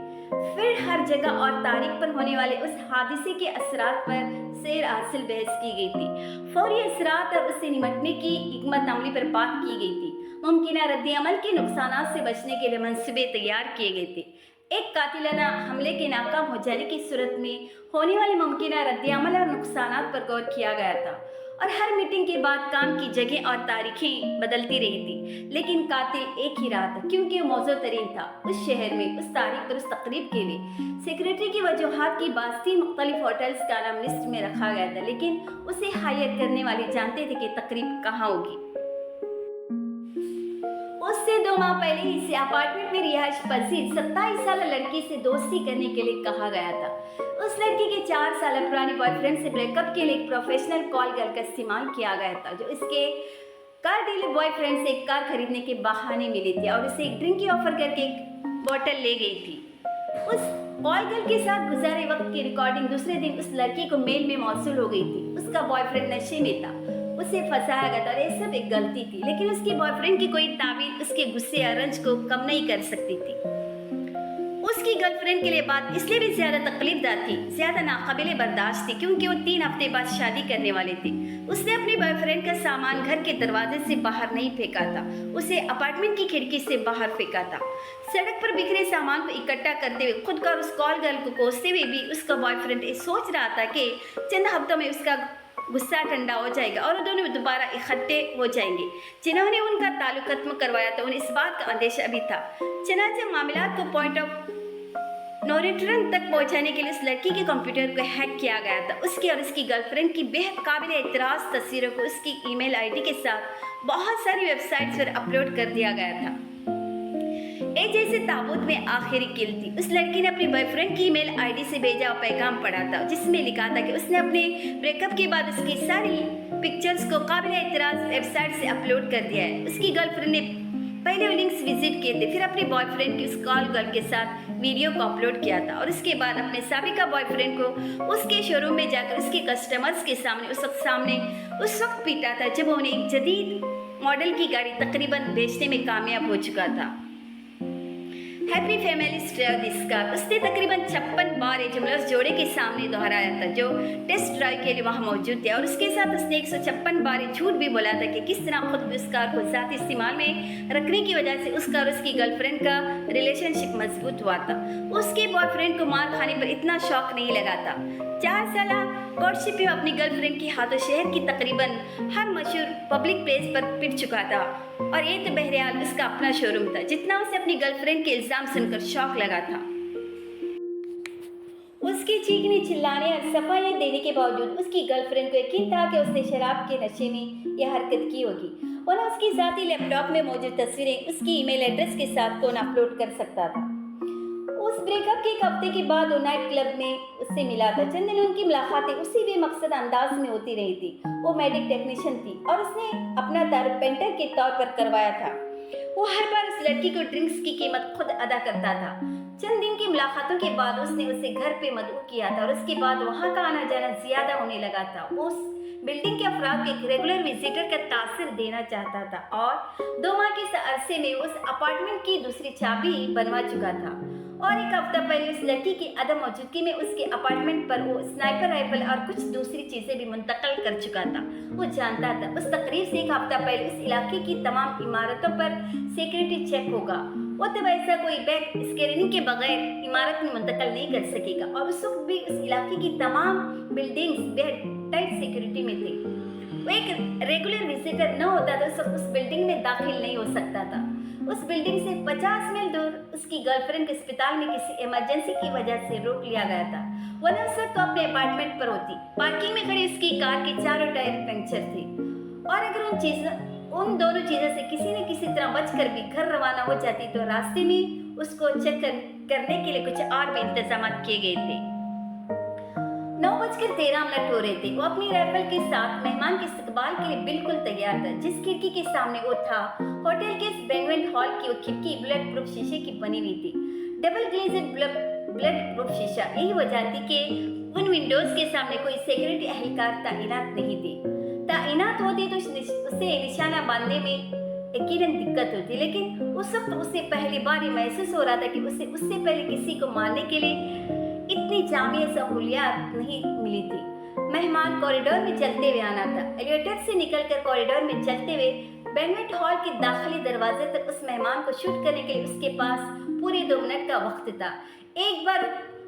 پھر ہر جگہ اور تاریخ پر ہونے والے اس حادثے کے اثرات پر سیر حاصل بحث کی گئی تھی۔ فوری اثرات اور اس سے نمٹنے کی حکمت عملی پر بات کی گئی تھی۔ ممکنہ رد عمل کے نقصانات سے بچنے کے لیے منصوبے تیار کیے گئے تھے۔ ایک قاتلانہ حملے کے ناکام ہو جانے کی صورت میں ہونے والے ممکنہ رد عمل اور نقصانات پر غور کیا گیا تھا، اور ہر میٹنگ کے بعد کام کی جگہ اور تاریخیں بدلتی رہی تھی، لیکن قاتل ایک ہی رہا تھا کیونکہ وہ موزوں ترین تھا۔ اس شہر میں اس تاریخ پر اس تقریب کے لیے سیکریٹری کی وجوہات کی 32 مختلف ہوٹلز کا نام لسٹ میں رکھا گیا تھا، لیکن اسے ہائر کرنے والے جانتے تھے کہ تقریب کہاں ہوگی۔ اس سے 2 ماہ پہلے ہی اسے اپارٹمنٹ میں رہائش پذیر 27 سالہ لڑکی سے دوستی کرنے کے لیے کہا گیا تھا۔ اس لڑکی کے 4 سالہ پرانے بوائے فرینڈ سے بریک اپ کے لیے ایک پروفیشنل کال گرل کا استعمال کیا گیا تھا، جو اس کے کار ڈیلر بوائے فرینڈ سے ایک کار خریدنے کے بہانے ملی تھی اور اسے ایک ڈرنک کی آفر کر کے ایک بوتل لے گئی تھی۔ اس کال گرل کے ساتھ گزارے وقت کی ریکارڈنگ دوسرے دن اس لڑکی کو میل میں موصول ہو گئی تھی۔ اس کا بوائے فرینڈ نشے میں تھا، اسے پھنسایا گیا تھا اور یہ سب ایک غلطی تھی، لیکن اس کے بوائے فرینڈ کی کوئی تعویل اس کے غصے اور رنج کو کم نہیں کر سکتی تھی۔ اس کی گرل فرینڈ کے لیے بات اس لیے بھی زیادہ تکلیف دہ تھی، زیادہ ناقابل برداشت تھی، کیونکہ وہ 3 ہفتے بعد شادی کرنے والے تھے۔ اس نے اپنے بوائے فرینڈ کا سامان گھر کے دروازے سے باہر نہیں پھینکا تھا، اسے اپارٹمنٹ کی کھڑکی سے باہر پھینکا تھا۔ سڑک پر بکھرے سامان کو اکٹھا کرتے ہوئے خود کا اور اس کال گرل کو کوستے ہوئے بھی اس کا بوائے فرینڈ یہ سوچ رہا تھا کہ چند ہفتوں میں اس کا غصہ ٹھنڈا ہو جائے گا اور وہ دونوں دوبارہ اکٹھے ہو جائیں گے۔ جنہوں نے ان کا تعلق ختم کروایا تھا انہیں اس بات کا اندیشہ بھی تھا۔ چنانچہ معاملات کو پوائنٹ آف नोरिट्रन तक पहुंचाने के लिए उस लड़की के कंप्यूटर को हैक किया गया था। उसकी और उसकी गर्लफ्रेंड की बेहद काबिल एतराज़ तस्वीरों को उसकी ईमेल आईडी के साथ बहुत सारी वेबसाइट्स पर अपलोड कर दिया गया था। एक जैसे ताबूत में आखिरी कील थी। उस लड़की ने अपनी बॉयफ्रेंड की ईमेल आईडी से भेजा हुआ पैगाम पढ़ा था, जिसमें लिखा था कि उसने अपने ब्रेकअप के बाद उसकी सारी पिक्चर्स को काबिल एतराज़ वेबसाइट से अपलोड कर दिया है। उसकी गर्लफ्रेंड ने पहले वो लिंक्स विजिट किए थे, फिर अपनी बॉयफ्रेंड की उस कॉल गर्ल के साथ वीडियो को अपलोड किया था और उसके बाद अपने साबिका बॉयफ्रेंड को उसके शोरूम में जाकर उसके कस्टमर्स के सामने उस वक्त पीटा था जब उन्हें एक जदीद मॉडल की गाड़ी तकरीबन बेचने में कामयाब हो चुका था। Happy families drive this car उसने तकरीबन 56 बार ये जुमला उस जोड़े के सामने दोहराया था जो टेस्ट ड्राइव के लिए वहाँ मौजूद थे, और उसके साथ उसने 156 बार ये झूठ भी बोला था कि किस तरह खुद भी उस कार को ज़ाती इस्तेमाल में रखने की वजह से उसका और उसकी गर्लफ्रेंड का रिलेशनशिप मजबूत हुआ था। उसके बॉयफ्रेंड को मार खाने पर इतना शौक नहीं लगा था। 4 साल कोर्टशिप में अपनी गर्लफ्रेंड की हाथों शहर की तकरीबन हर मशहूर पब्लिक प्लेस पर पिट चुका था, और ये तो बहरहाल उसका अपना शोरूम था। जितना उसे अपनी गर्लफ्रेंड के इल्ज़ाम सुनकर शौक लगा था, उसके चीखने चिल्लाने और सफाइयाँ देने के बावजूद उसकी गर्लफ्रेंड को यकीन था कि उसने शराब के नशे में यह हरकत की होगी, वरना उसकी ज़ाती लैपटॉप में मौजूद तस्वीरें उसकी ईमेल एड्रेस के साथ कौन अपलोड कर सकता था। उस ब्रेकअप के एक हफ्ते के बाद वो नाइट क्लब में उससे मिला था। चंद दिन उनकी मुलाकातें उसी बेमकसद अंदाज में होती रही थी। वो मेडिक टेक्नीशियन थी और उसने अपना तारुफ पेंटर के तौर पर करवाया था। वो हर बार उस लड़की को ड्रिंक्स की कीमत खुद अदा करता था। चंद दिन की मुलाकातों के बाद उसने उसे घर पे मदऊ किया था और उसके बाद वहाँ का आना जाना ज्यादा होने लगा था। वो उस बिल्डिंग के अफराद के रेगुलर विजिटर का तासर देना चाहता था और 2 माह के अरसे में उस अपार्टमेंट की दूसरी चाबी बनवा चुका था, और एक हफ्ता पहले उस लड़की की अदम मौजूदगी में उसके अपार्टमेंट पर वो स्नाइपर राइफल और कुछ दूसरी चीजें भी मुंतकिल कर चुका था। वो जानता था उस तकरीब से एक हफ्ता पहले उस इलाके की तमाम इमारतों पर सिक्योरिटी चेक होगा। वो तब ऐसा कोई बैग स्कैनिंग के बगैर इमारत में मुंतकिल नहीं कर सकेगा, और उस वक्त भी उस इलाके की तमाम बिल्डिंग्स बेहद टाइट सिक्योरिटी में थे। वो एक रेगुलर विजिटर न होता तो उस बिल्डिंग में दाखिल नहीं हो सकता था। उस बिल्डिंग से 50 मील दूर उसकी गर्लफ्रेंड को अस्पताल में किसी इमरजेंसी की वजह से रोक लिया गया था, वरना उस वक्त तो अपने अपार्टमेंट पर होती। पार्किंग में खड़ी उसकी कार के चारों टायर पंक्चर थे, और अगर उन दोनों चीज़ों से किसी न किसी तरह बचकर भी घर रवाना हो जाती तो रास्ते में उसको चेक करने के लिए कुछ और भी इंतजाम किए गए थे। 9:13 हो रहे थे। वो अपनी राइफल के साथ मेहमान के इस्तकबाल के लिए बिल्कुल तैयार था। जिस खिड़की के सामने वो था, होटल के बैंक्वेट हॉल की वो खिड़की बुलेट प्रूफ शीशे की बनी हुई थी। डबल ग्लेज्ड बुलेट प्रूफ शीशा। यही वजह थी कि उन विंडोज के सामने कोई सिक्योरिटी एहलकार तैनात नहीं थे। तैनात होते तो उसे निशाना बांधने में यकीनन दिक्कत होती, लेकिन उस वक्त उसे पहली बार ये महसूस हो रहा था कि उसे उससे पहले किसी को मारने के लिए इतनी जामिया सहूलियात नहीं मिली थी। मेहमान कॉरिडोर में चलते हुए आना था। एलिवेटर से निकलकर कॉरिडोर में चलते हुए बैंक्वेट हॉल के दाखिली दरवाजे तक उस मेहमान को शूट करने के लिए उसके पास पूरे 2 मिनट का वक्त था। एक बार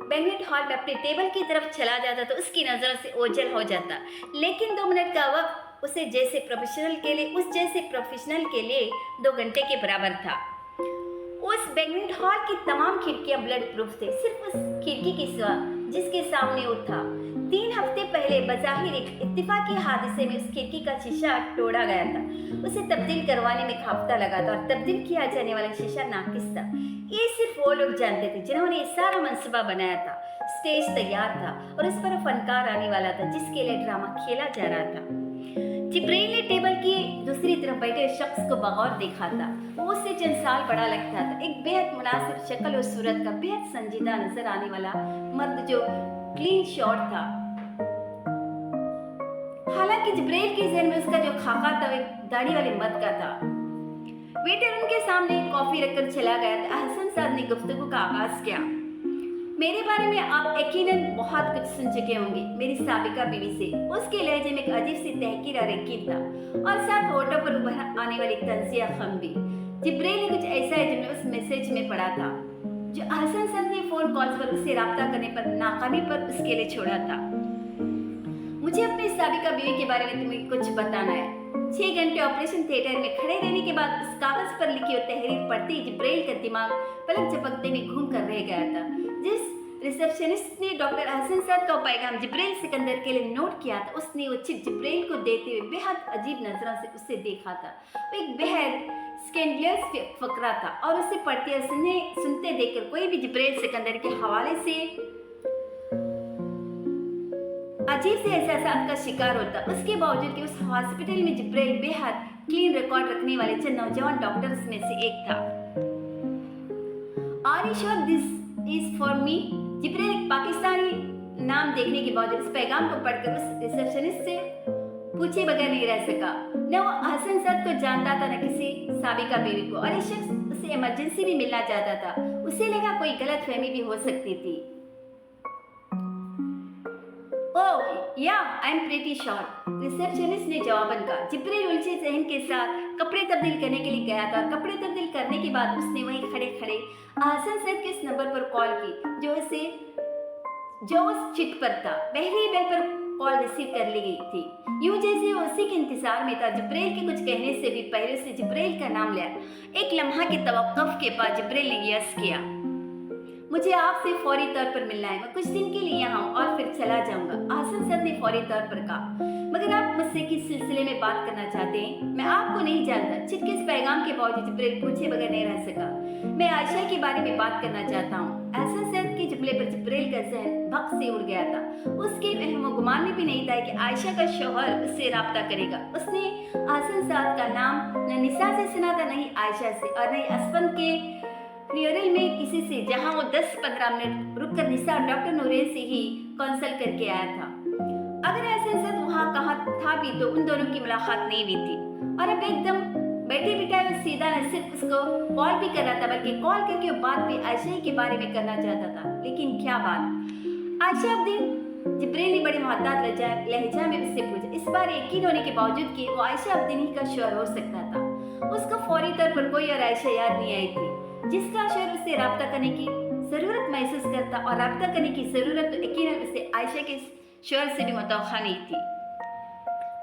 बैंक्वेट हॉल में अपने टेबल की तरफ चला जाता तो उसकी नज़रों से ओझल हो जाता, लेकिन 2 मिनट का वक्त उस जैसे प्रोफेशनल के लिए 2 घंटे के बराबर था। उस बैंक्वेट हॉल की तमाम खिड़कियां ब्लड प्रूफ थे, सिर्फ उस खिड़की के सिवा जिसके सामने वो था। 3 हफ्ते पहले बज़ाहिर एक इत्तेफाकी हादसे में उस खिड़की का शीशा तोड़ा गया था। उसे तब्दील करवाने में 1 हफ्ता लगा था, और तब्दील किया जाने वाला शीशा नाकिस था। ये सिर्फ वो लोग जानते थे जिन्होंने ये सारा मंसूबा बनाया था। स्टेज तैयार था और उस पर फनकार आने वाला था जिसके लिए ड्रामा खेला जा रहा था। जिब्रील ने टेबल की दूसरी तरफ बैठे शख्स को बगौर देखा था। वो उससे चंद साल बड़ा लगता था। एक बेहद मुनासिब शक्ल और सूरत का बेहद संजीदा नजर आने वाला मर्द जो क्लीन शॉट था। हालांकि जिब्रील के ज़हन में उसका जो खाका था वो एक दाढ़ी वाले मर्द का था। वेटर उनके सामने कॉफी रखकर चला गया था। हसन साहब ने गुफ्तगू का आगाज किया। मेरे बारे में आप यकीनन बहुत कुछ सुन चुके होंगे मेरी साबिका बीवी से। उसके लहजे में एक अजीब सी तहकीर और यकीन था, और साथ होठों पर उभर आने वाली तंजिया खम भी। जिब्रील ने कुछ ऐसा है जिन्होंने उस मैसेज में पढ़ा था जो हसन साहब ने फोन कॉल्स पर उससे रब्ता करने पर नाकामी पर उसके लिए छोड़ा था। मुझे अपनी साबिका बीवी के बारे में तुम्हें कुछ बताना है। 6 घंटे ऑपरेशन थिएटर में खड़े रहने के बाद उस कागज पर लिखी हुई तहरीर पढ़ते ही जिब्रील का दिमाग पलक झपकते में घूम कर रह गया था। जिस रिसेप्शनिस्ट ने डॉक्टर अहसन सद का पैगाम जिब्राइल सिकंदर के लिए नोट किया था। उसने वो चिट जिब्राइल को देते हुए बेहद अजीब नजरों से उसे देखा था। वो एक बेहद स्कैंडलियस फकरा था और उसे पढ़ते और सुनते देखकर कोई भी जिब्राइल सिकंदर के हवाले से अजीब से एहसास का शिकार होता। उसके बावजूद कि उस हॉस्पिटल में जिब्राइल बेहद क्लीन रिकॉर्ड रखने वाले चंद नौजवान डॉक्टर्स में से एक था। Are you sure this is for me? Jibrail एक पाकिस्तानी नाम देखने के बावजूद इस पैगाम को पढ़कर उस रिसेप्शनिस्ट से पूछे बगैर नहीं रह सका। न वो अहसन सद को जानता था न किसी साबिका बीवी को, और ये शख्स उसे इमरजेंसी में मिलना चाहता था। उसे लगा कोई गलत फहमी भी हो सकती थी। ओह या I am pretty sure, receptionist ने जवाबन कहा। जिब्राइल उलझे जहन के साथ कपड़े तब्दील करने के लिए गया था और कपड़े तब्दील करने के बाद उसने वहीं खड़े खड़े अहसन सद के इस नंबर पर कॉल की जो उस चिट पर था। पहली बेल पर कॉल रिसीव कर ली गई थी। यूं जैसे उसी के इंतजार में था। जिब्राइल के कुछ कहने से भी पहले से जिब्राइल का नाम लिया। एक लम्हा की तवक्कुफ के बाद जिब्राइल ने यस किया। मुझे आपसे फौरी तौर पर मिलना है। मैं कुछ दिन के लिए यहाँ हूँ और फिर चला जाऊंगा, अहसन सद ने फौरी तौर पर कहा। मगर आप मुझसे किस सिलसिले में बात करना चाहते हैं? मैं आपको नहीं जानता। चिट के इस पैगाम के बावजूद जिब्राइल पूछे बगैर नहीं रह सका। मैं आयशा के बारे में बात करना चाहता हूँ। अहसन सद के जुमले पर जिब्राइल का जहन भक से उड़ गया था। उसके वहम व गुमान में भी नहीं था कि आयशा का शौहर उससे राब्ता करेगा। उसने अहसन सद का नाम न निसा से सुना था, नहीं आयशा से, और नहीं असफन के फ्यूनरल में किसी से, जहां वो 10-15 मिनट रुककर निसा और डॉक्टर नूरेन से ही कंसल्ट करके आया था। अगर अहसन सद वहां कहा था भी तो उन दोनों की मुलाकात नहीं हुई थी। और अब एकदम बैठे बिठाए सीधा न सिर्फ उसको कॉल भी कर रहा था, बल्कि कॉल करके वो बात भी आयशा के बारे में करना चाहता था। लेकिन क्या बात? आयशा अब्दीन? जिब्राइल ने बड़े मुहत्तात लहजा में उससे पूछा। इस बार यकीन होने के बावजूद कि वो आयशा अब्दीन ही का शौहर हो सकता था। उसको फौरी तौर पर कोई और आयशा याद नहीं आई थी जिसका शौहर उससे राब्ता करने की जरूरत महसूस करता, और राब्ता करने की जरूरत तो यकीनन उसे आयशा के शौहर से भी मुतवक्का नहीं थी।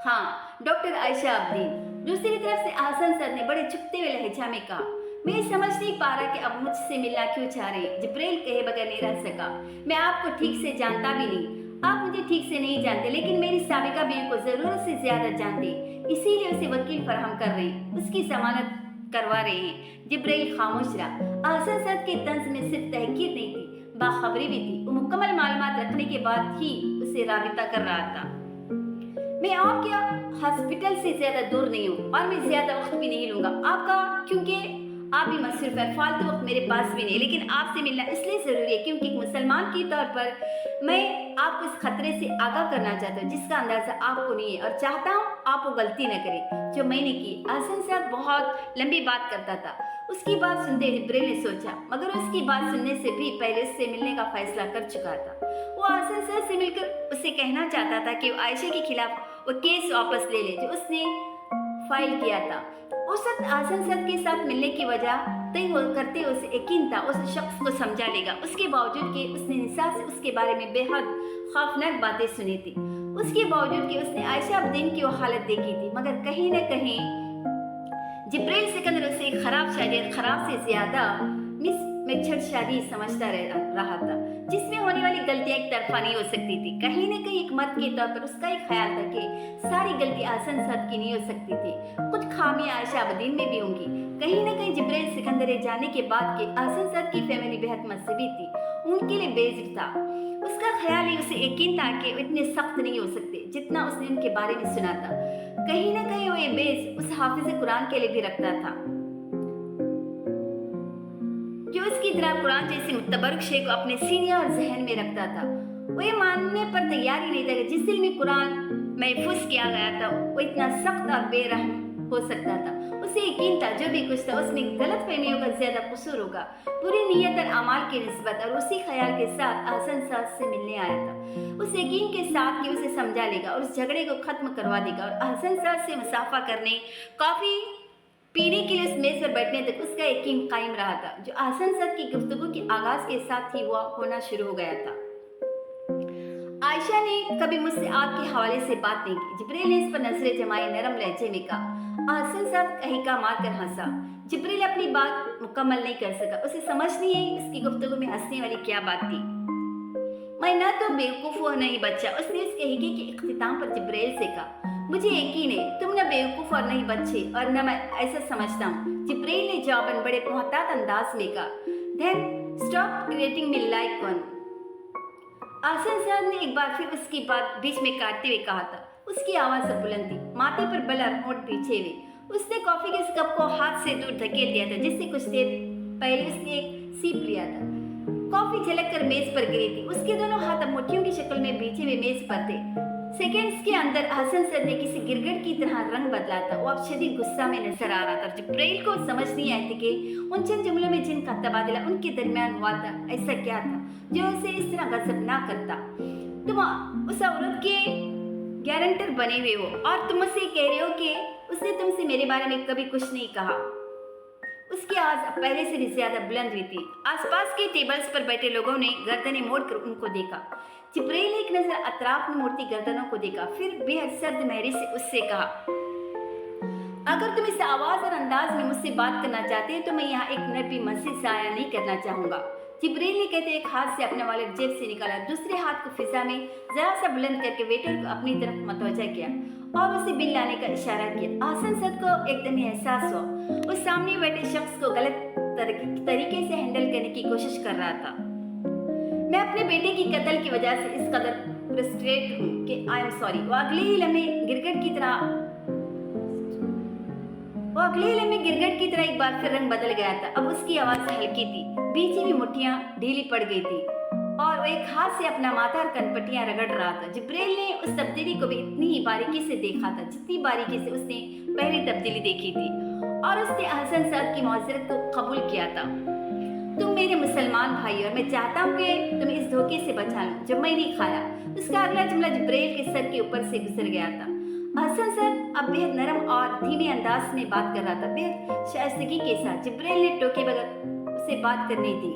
हाँ, डॉक्टर आयशा अब्दीन। दूसरी तरफ से अहसन सद ने बड़े चुपते हुए लहजा में कहा। मैं समझ नहीं पा रहा कि अब मुझसे मिलना क्यों चाह रहे हैं। जिब्राइल कहे बगैर नहीं रह सका। मैं आपको ठीक से जानता भी नहीं, आप मुझे ठीक से नहीं जानते, लेकिन मेरी साबिका बीवी को जरूरत से ज्यादा जानते, इसीलिए उसे वकील फराहम कर रहे हैं, उसकी जमानत करवा रहे हैं। जिब्राइल खामोश रहा। अहसन सद के तंज में सिर्फ तहकीर नहीं थी, बाखबरी भी थी। वो मुकम्मल मालूमात रखने के बाद ही उसे राबिता कर रहा था। मैं आपके हॉस्पिटल से ज्यादा दूर नहीं हूँ और मैं ज्यादा वक्त भी नहीं लूंगा आपका, क्योंकि आप भी मसरूफ है। फालतू वक्त मेरे पास भी नहीं, लेकिन आपसे मिलना इसलिए जरूरी है क्योंकि एक मुसलमान के तौर पर मैं आपको इस खतरे से आगाह करना चाहता हूँ जिसका अंदाजा आपको नहीं है, और चाहता हूँ आप वो गलती न करें जो मैंने की। अहसन सद बहुत लंबी बात करता था। उसकी बात सुनते जिब्राइल ने सोचा, मगर उसकी बात सुनने से भी पहले उससे मिलने का फैसला कर चुका था। वो अहसन सद से मिलकर उसे कहना चाहता था कि वो आयशा के खिलाफ वो केस वापस ले ले जो उसने फाइल किया था। उस वक्त अहसन सद के साथ मिलने की वजह तय करते उसे यकीन था उस शख्स को समझा लेगा। उसके बावजूद कि उसने निसा से उसके बारे में बेहद खौफनाक बातें सुनी थी, उसके बावजूद कि उसने आयशा अब्दीन की वो हालत देखी थी, मगर कहीं न कहीं जिब्राइल सिकंदर उसे एक खराब से ज्यादा मिसमैचड शादी समझता रहा था, जिसमें होने वाली गलतियां एक तरफा नहीं हो सकती थी। कहीं न कहीं एक मर्द के तौर पर उसका एक ख्याल था कि सारी गलती अहसन सद की नहीं हो सकती थी, कुछ खामियां आयशा अब्दीन में भी होंगी। कहीं न कहीं जिब्राइल सिकंदर जाने के बाद के अहसन सद की फैमिली बेहद मजहबी थी, उनके लिए बेइज्जत था। उसका ख्याल ही उसे यकीन था कि वो इतने सख्त नहीं हो सकते जितना उसने उनके बारे में सुना था। कहीं न कहीं वो ये बेस उस हाफिज कुरान के लिए भी रखता था जो उसकी तरह कुरान जैसे मुतबरक शे को अपने सीने और जहन में रखता था। वो ये मानने पर तैयार ही नहीं था कि जिस दिल में कुरान महफूज किया गया था वो इतना सख्त और बेरहम हो सकता था। उसे यकीन था जो भी कुछ था उसमें गलत फहमियों का ज्यादा कसूर होगा, पूरी नीयत और अमाल की निस्बत, और उसी ख्याल के साथ अहसन सद से मिलने आया था, उस यकीन के साथ कि उसे समझा लेगा और उस झगड़े को खत्म करवा देगा। और अहसन सद से मुसाफा करने, कॉफी पीने के लिए उस मेज पर बैठने तक उसका यकीन कायम रहा था, जो अहसन सद की गुफ्तगू के आगाज के साथ ही हुआ होना शुरू हो गया था। आयशा ने कभी मुझसे आपके हवाले से बात नहीं की। जिब्राइल ने इस पर नजरें जमाई, नरम लहजे में कहा। अहसन सद कहिका मार कर हंसा। जिब्राइल अपनी बात मुकम्मल नहीं कर सका, उसे समझ नहीं आई उसकी गुफ्तगू में हंसने वाली क्या बात थी। मैं ना तो बेवकूफ़ हूँ नहीं बच्चा। उसने उस कहिके के इख्तिताम पर जिब्राइल से कहा, मुझे यकीन है तुम न बेवकूफ़ और नहीं बच्चे और न मैं ऐसा समझता हूँ। जिब्राइल ने जवाबन बड़े मोहतात अंदाज में कहा, then stop creating me like one. Ahsan साहब ने एक बार फिर उसकी बात बीच में काटते हुए कहा था। उसकी आवाज़ सब बुलंद थी, माथे पर बलर होंठ पीछे हुए। उसने कॉफ़ी के इस कप को हाथ से दूर धकेल दिया था जिससे कुछ देर पहले उसने एक सीप लिया था। कॉफी झलक कर मेज पर गिरी थी। उसके दोनों हाथ अब मुट्ठियों की शक्ल में बीचे हुए मेज पर थे। सेकेंड्स के अंदर हसन सर ने किसी गिरगिट की तरह रंग बदला था। वो अब शदीद गुस्सा में नजर आ रहा था। जिब्राइल को समझ नहीं आई थी कि उन चंद जुमलों में जिनका तबादला उनके दरमियान हुआ था ऐसा क्या था जो उसे इस तरह गजब ना करता। तुम उस औरत के गारंटर बने हुए हो और तुम उसे कह रहे हो कि उसने तुमसे मेरे बारे में कभी कुछ नहीं कहा। उसकी आवाज अब पहले से भी ज्यादा बुलंद हुई थी। आसपास के टेबल्स पर बैठे लोगों ने गर्दनें मोड़कर उनको देखा। जिब्राइल ने एक नजर अतराफ में मुड़ती गर्दनों को देखा, फिर बेहद सर्द महरी से उससे कहा, अगर तुम इस आवाज और अंदाज में मुझसे बात करना चाहते हो तो मैं यहाँ एक मिनट भी मस्जिद जाया नहीं करना चाहूंगा। जिब्राइल ने कहते एक हाथ से अपना वॉलेट जेब से निकाला, दूसरे हाथ को फिजा में जरा सा बुलंद करके वेटर को अपनी तरफ मतवजा किया और उसे बिल लाने का इशारा किया। हसन सद को एकदम ही एहसास हुआ उस सामने बैठे शख्स को गलत तरीके से हैंडल करने की कोशिश कर रहा था। मैं अपने बेटे की कत्ल की वजह से इस कदर फ्रस्ट्रेट हूँ कि आई एम सॉरी। वो अगले ही लम्हे गिरगिट की तरह एक बार फिर रंग बदल गया था। अब उसकी आवाज हल्की थी, बीच में मुट्ठियां ढीली पड़ गई थी और वो एक हाथ से अपना माथा और कनपटियां रगड़ रहा था। जिब्राइल ने उस तब्दीली को भी इतनी ही बारीकी से देखा था जितनी बारीकी से उसने पहली तब्दीली देखी थी और उसने हसन साहब की मौजरत को कबूल किया था। तुम मेरे मुसलमान भाई और मैं चाहता हूँ कि तुम इस धोखे से बचा लो जो मैं नहीं खाया। उसका अगला जुमला जिब्राइल के सर के ऊपर से गुजर गया था। हसन सर अब बेहद नरम और धीमे अंदाज में बात कर रहा था, बेहद शाइस्तगी के साथ। जिब्राइल ने टोके बगैर उसे बात करने दी।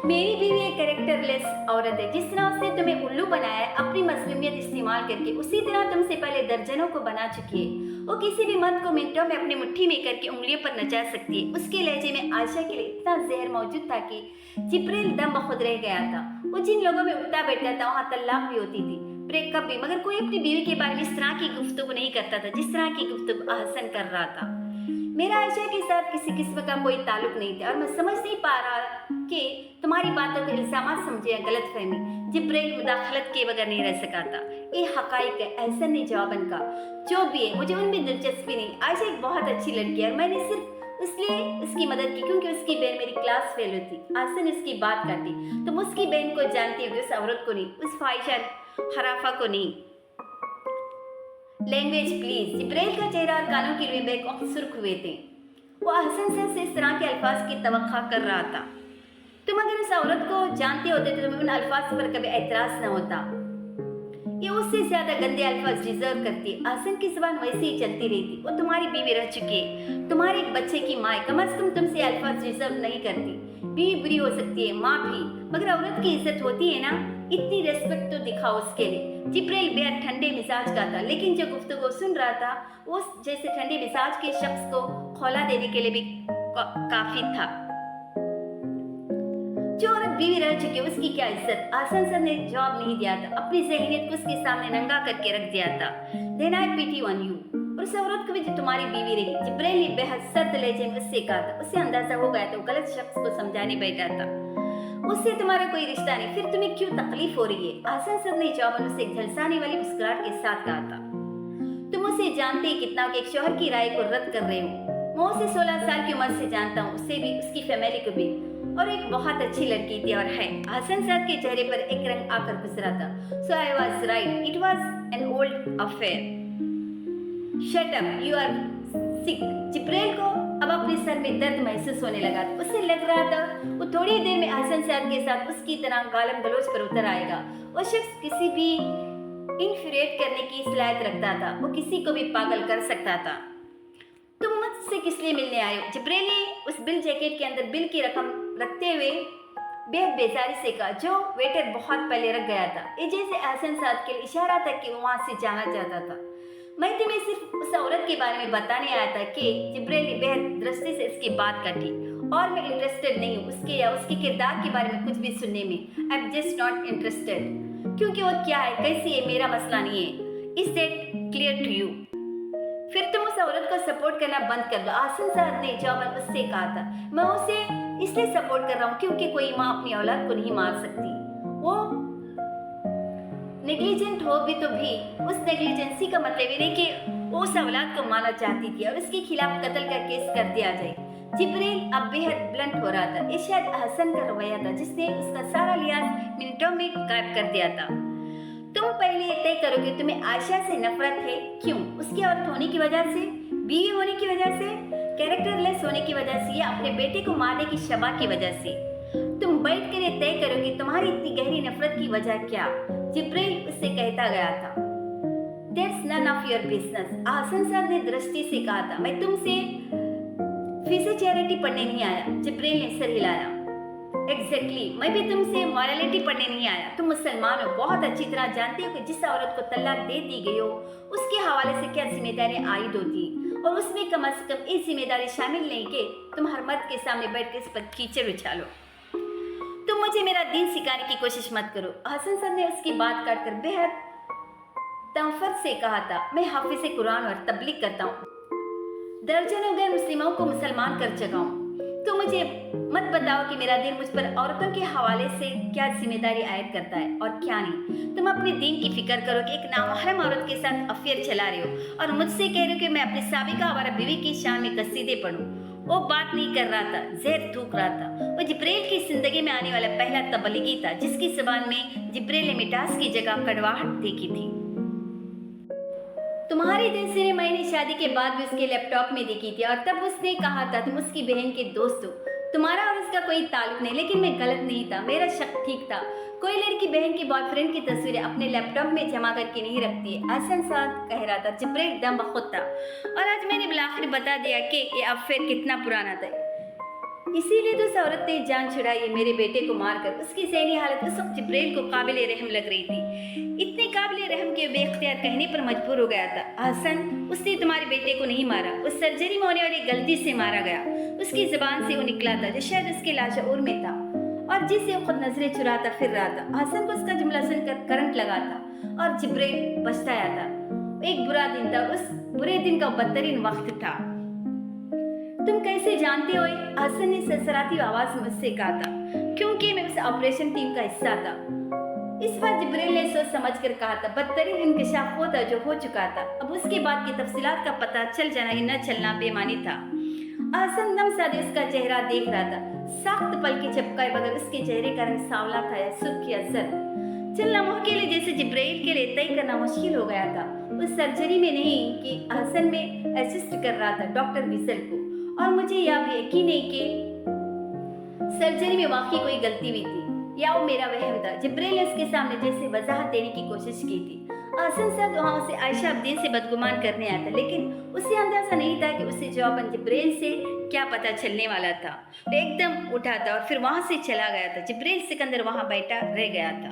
मेरी बीवी एक कैरेक्टरलेस औरत है। जिस तरह उसने तुम्हें उल्लू बनाया है अपनी मजलूमियत इस्तेमाल करके, उसी तरह तुमसे पहले दर्जनों को बना चुकी है। वो किसी भी मर्द को मिनटों में अपनी मुट्ठी में करके उंगलियों पर नचा सकती है। उसके लहजे में आयशा के लिए इतना जहर मौजूद था कि जिब्राइल दम बखुद रह गया था। वो जिन लोगों में उठता बैठता था वहाँ तलाक भी होती थी, ब्रेकअप भी, मगर कोई अपनी बीवी के बारे में इस तरह की गुफ्तगू नहीं करता था जिस तरह की गुफ्तगू हसन कर रहा था। मेरा आयशा के साथ किसी किस्म का कोई ताल्लुक नहीं था और मैं समझ नहीं पा रहा कि तुम्हारी बातों को इल्जामात समझे या गलत फहमी। जिब्राइल मुदाखलत के बगैर नहीं रह सका था। ये हकाइक है, ऐसा नहीं जवाबन का। जो भी है मुझे उनमें दिलचस्पी नहीं। आयशा एक बहुत अच्छी लड़की है और मैंने सिर्फ इसलिए उसकी मदद की क्योंकि उसकी बहन मेरी क्लास फेल थी। आसन उसकी बात काटी, तुम उसकी बहन को जानती हो, उस औरत को नहीं, उस फाहिशा हराफा को नहीं। Language please. जिब्राइल का चेहरा और कानों की रुई वक्त सुर्ख हुए थे। वो हसन से इस तरह के अल्फाज की तवक्का कर रहा था। तुम अगर उस औरत को जानते होते तो तुम्हें उन अल्फाज पर कभी एतराज न होता। ये उससे ज्यादा गंदे अल्फाज डिजर्व करती है। हसन की जुबान वैसे ही चलती रही थी। वो तुम्हारी बीवी रह चुकी है, तुम्हारे एक बच्चे की माँ है। कम से कम तुमसे अल्फाज डिजर्व नहीं करती। बीवी बुरी हो सकती है, माँ भी, मगर औरत की इज्जत होती है ना। इतनी रेस्पेक्ट तो दिखाओ उसके लिए। जिब्राइल बेहद ठंडे मिजाज का था, लेकिन जो गुफ्तगू सुन रहा था वो जैसे ठंडे मिजाज के शख्स को खौला देने के लिए भी काफी था। जो औरत बीवी रह चुकी है उसकी क्या इज्जत। हसन सर ने जवाब नहीं दिया था, अपनी ज़हनियत को उसके सामने नंगा करके रख दिया था। Then I pity on you. और उस औरत को भी जो तुम्हारी बीवी रही। जिब्राइल ने बेहद सर्द लहजे में उससे कहा था। उसे अंदाजा हो गया था वो गलत शख्स को समझाने बैठा था। उससे तुम्हारा कोई रिश्ता नहीं, फिर तुम्हें क्यों तकलीफ हो रही है। हसन सर ने जवाब उसे झलसाने वाली मुस्कुराहट के साथ कहा था, तुम उसे जानते ही कितना कि एक शौहर की राय को रद्द कर रहे हो। मैं उसे 16 साल की उम्र से जानता हूँ, उसे भी, उसकी फैमिली को भी, और एक बहुत अच्छी लड़की थी और है। हसन साहब के चेहरे पर एक रंग आकर गुजरा था। So I was right, it was an old affair. Shut up, you are sick. Jibrail को अब अपने सर में दर्द महसूस होने लगा था। उसे लग रहा था वो थोड़ी देर में हसन साहब के साथ उसकी तरह गालम गलोच पर उतर आएगा। वो शख्स किसी भी इन्फ्यूरेट करने की सलाहियत रखता था। वो किसी को भी पागल कर सकता था। तुम मुझसे किस लिए मिलने आए हो? जिब्राइल ने उस बिल जैकेट के अंदर बिल की रकम रखते हुए बेहद बेजारी से कहा, जो वेटर बहुत पहले रख गया था। ये जैसे हसन साहब के लिए इशारा था कि वो वहां से जाना चाहता था। मैं तुम्हें सिर्फ उस औरत के बारे में बताने आया था कि जिब्राइल ने बेहद दृष्टि से इसकी बात काटी और मैं इंटरेस्टेड नहीं हूँ उसके या उसके किरदार के बारे में कुछ भी सुनने में। I am just not interested. क्योंकि वो क्या है, कैसी है, मेरा मसला नहीं है। Is that clear to you? फिर तुम उस औरत को सपोर्ट करना बंद कर दो, आसन साहब ने जवाब उससे कहा था। मैं उसे इसलिए सपोर्ट कर रहा हूँ क्योंकि कोई माँ अपनी औलाद को नहीं मार सकती। वो नेग्लिजेंट हो भी तो भी उस नेग्लिजेंसी का मतलब ये नहीं कि वो उस औलाद को मारना चाहती थी और उसके खिलाफ कत्ल का केस कर दिया जाए। जिब्रील अब बेहद ब्लंट हो रहा था। ये शायद हसन का रवैया था जिसने उसका सारा लिहाज मिनटों में गायब कर दिया था। तुम पहले तय करो कि तुम्हें आयशा से नफरत है, क्यों? उसकी औरत होने की वजह से, बीवी होने की वजह से, कैरेक्टरलेस होने की वजह से, या अपने बेटे को मारने की शबा की वजह से? तुम बैठ कर ये तय करो कि तुम्हारी इतनी गहरी नफरत की वजह क्या? जिब्रील उससे कहता गया था। That's none of your business। Hasan साहब ने दृष्टि से कहा था। मैं तुमसे फिजिचैरिटी पढ़ने नहीं आया। जिब्रील ने सर हिलाया। एग्जैक्टली, मैं भी तुमसे मॉरलिटी पढ़ने नहीं आया। तुम मुसलमान हो, बहुत अच्छी तरह जानते हो कि जिस औरत को तलाक दे दी गई हो उसके हवाले से क्या जिम्मेदारियां आयद होती, और उसमें कम से कम ये जिम्मेदारी शामिल नहीं कि तुम हर मर्द के सामने बैठ कर इस पर कीचड़ उछालो। तुम मुझे मेरा दीन सिखाने की कोशिश मत करो। हसन साहब ने उसकी बात काटकर बेहद तंफर से कहा था। मैं हाफिज़ कुरान और तबलीग करता हूँ, दर्जनों गैर मुस्लिमों को मुसलमान कर चुका हूँ। तो मुझे मत बताओ कि मेरा दीन मुझ पर औरतों के हवाले से क्या जिम्मेदारी आयद करता है और क्या नहीं। तुम अपने दीन की फिक्र करो कि एक नामहरम औरत के साथ अफेयर चला रहे हो और मुझसे कह रहे हो कि मैं अपनी साबिका आवारा बीवी की शान में कसीदे पढ़ूं। वो बात नहीं कर रहा था, जहर थूक रहा था। वो जिब्रील की जिंदगी में आने वाला पहला तबलीगी था जिसकी जुबान में जिब्रील ने मिठास की जगह कड़वाहट देखी थी। तुम्हारी तस्वीरें मैंने शादी के बाद भी उसके लैपटॉप में देखी थी और तब उसने कहा था तुम उसकी बहन के दोस्त हो। तुम्हारा और उसका कोई ताल्लुक नहीं, लेकिन मैं गलत नहीं था, मेरा शक ठीक था। कोई लड़की बहन के बॉयफ्रेंड की तस्वीरें अपने लैपटॉप में जमा करके नहीं रखती है। हसन साहब कह रहा था। जिब्रील दम बखुद था। और आज मैंने बिलाखिर बता दिया कि ये अफेयर कितना पुराना था। इसीलिए तो उस औरत ने जान छुड़ाई है मेरे बेटे को मारकर। उसकी ज़हनी हालत उस वक्त जिब्रील को काबिल रहम लग रही थी, इतने काबिल रहम के बेख्तियार कहने पर मजबूर हो गया था। हसन, उसने तुम्हारे बेटे को नहीं मारा, उस सर्जरी में होने वाली गलती से मारा गया। उसकी ज़बान से वो निकला था जो शायद उसके लाशऊर में था और जिससे वो खुद नजरें चुराता फिर रहा था। हसन को उसका जुमला सुनकर करंट लगा था और जिब्रील पछताया था। एक बुरा दिन था, उस बुरे दिन का बदतरीन वक्त था। तुम कैसे जानते हो? हसन ने सरसराती आवाज में मुझसे कहा था। क्योंकि मैं उस ऑपरेशन टीम का हिस्सा था। इस बार जिब्रील ने सोच समझ कर कहा था। बदतरीन इंकशाफ वो था जो हो चुका था, अब उसके बाद की तफसीलात का पता चल जाना या न चलना बेमानी था। हसन दम सादे उसका चेहरा देख रहा था। सख्त पल के झपकाए बगैर उसके चेहरे का रंग सांवला था या सुर्ख या जर्द। चलना के लिए जैसे जिब्रील के लिए तय करना मुश्किल हो गया था। उस सर्जरी में नहीं कि हसन में असिस्ट कर रहा था डॉक्टर विसल को, और मुझे यह भी यकीन नहीं कि सर्जरी में वाकई कोई गलती हुई थी या वो मेरा वहम था। जिब्रील ने उसके सामने जैसे वजाहत देने की कोशिश की थी। हसन साहब वहाँ उसे आयशा अब्दीन से बदगुमान करने आया था, लेकिन उसे अंदाजा नहीं था कि उसे जवाबन जिब्रील से क्या पता चलने वाला था। वो एकदम उठा था और फिर वहाँ से चला गया था। जिब्रील सिकंदर वहाँ बैठा रह गया था।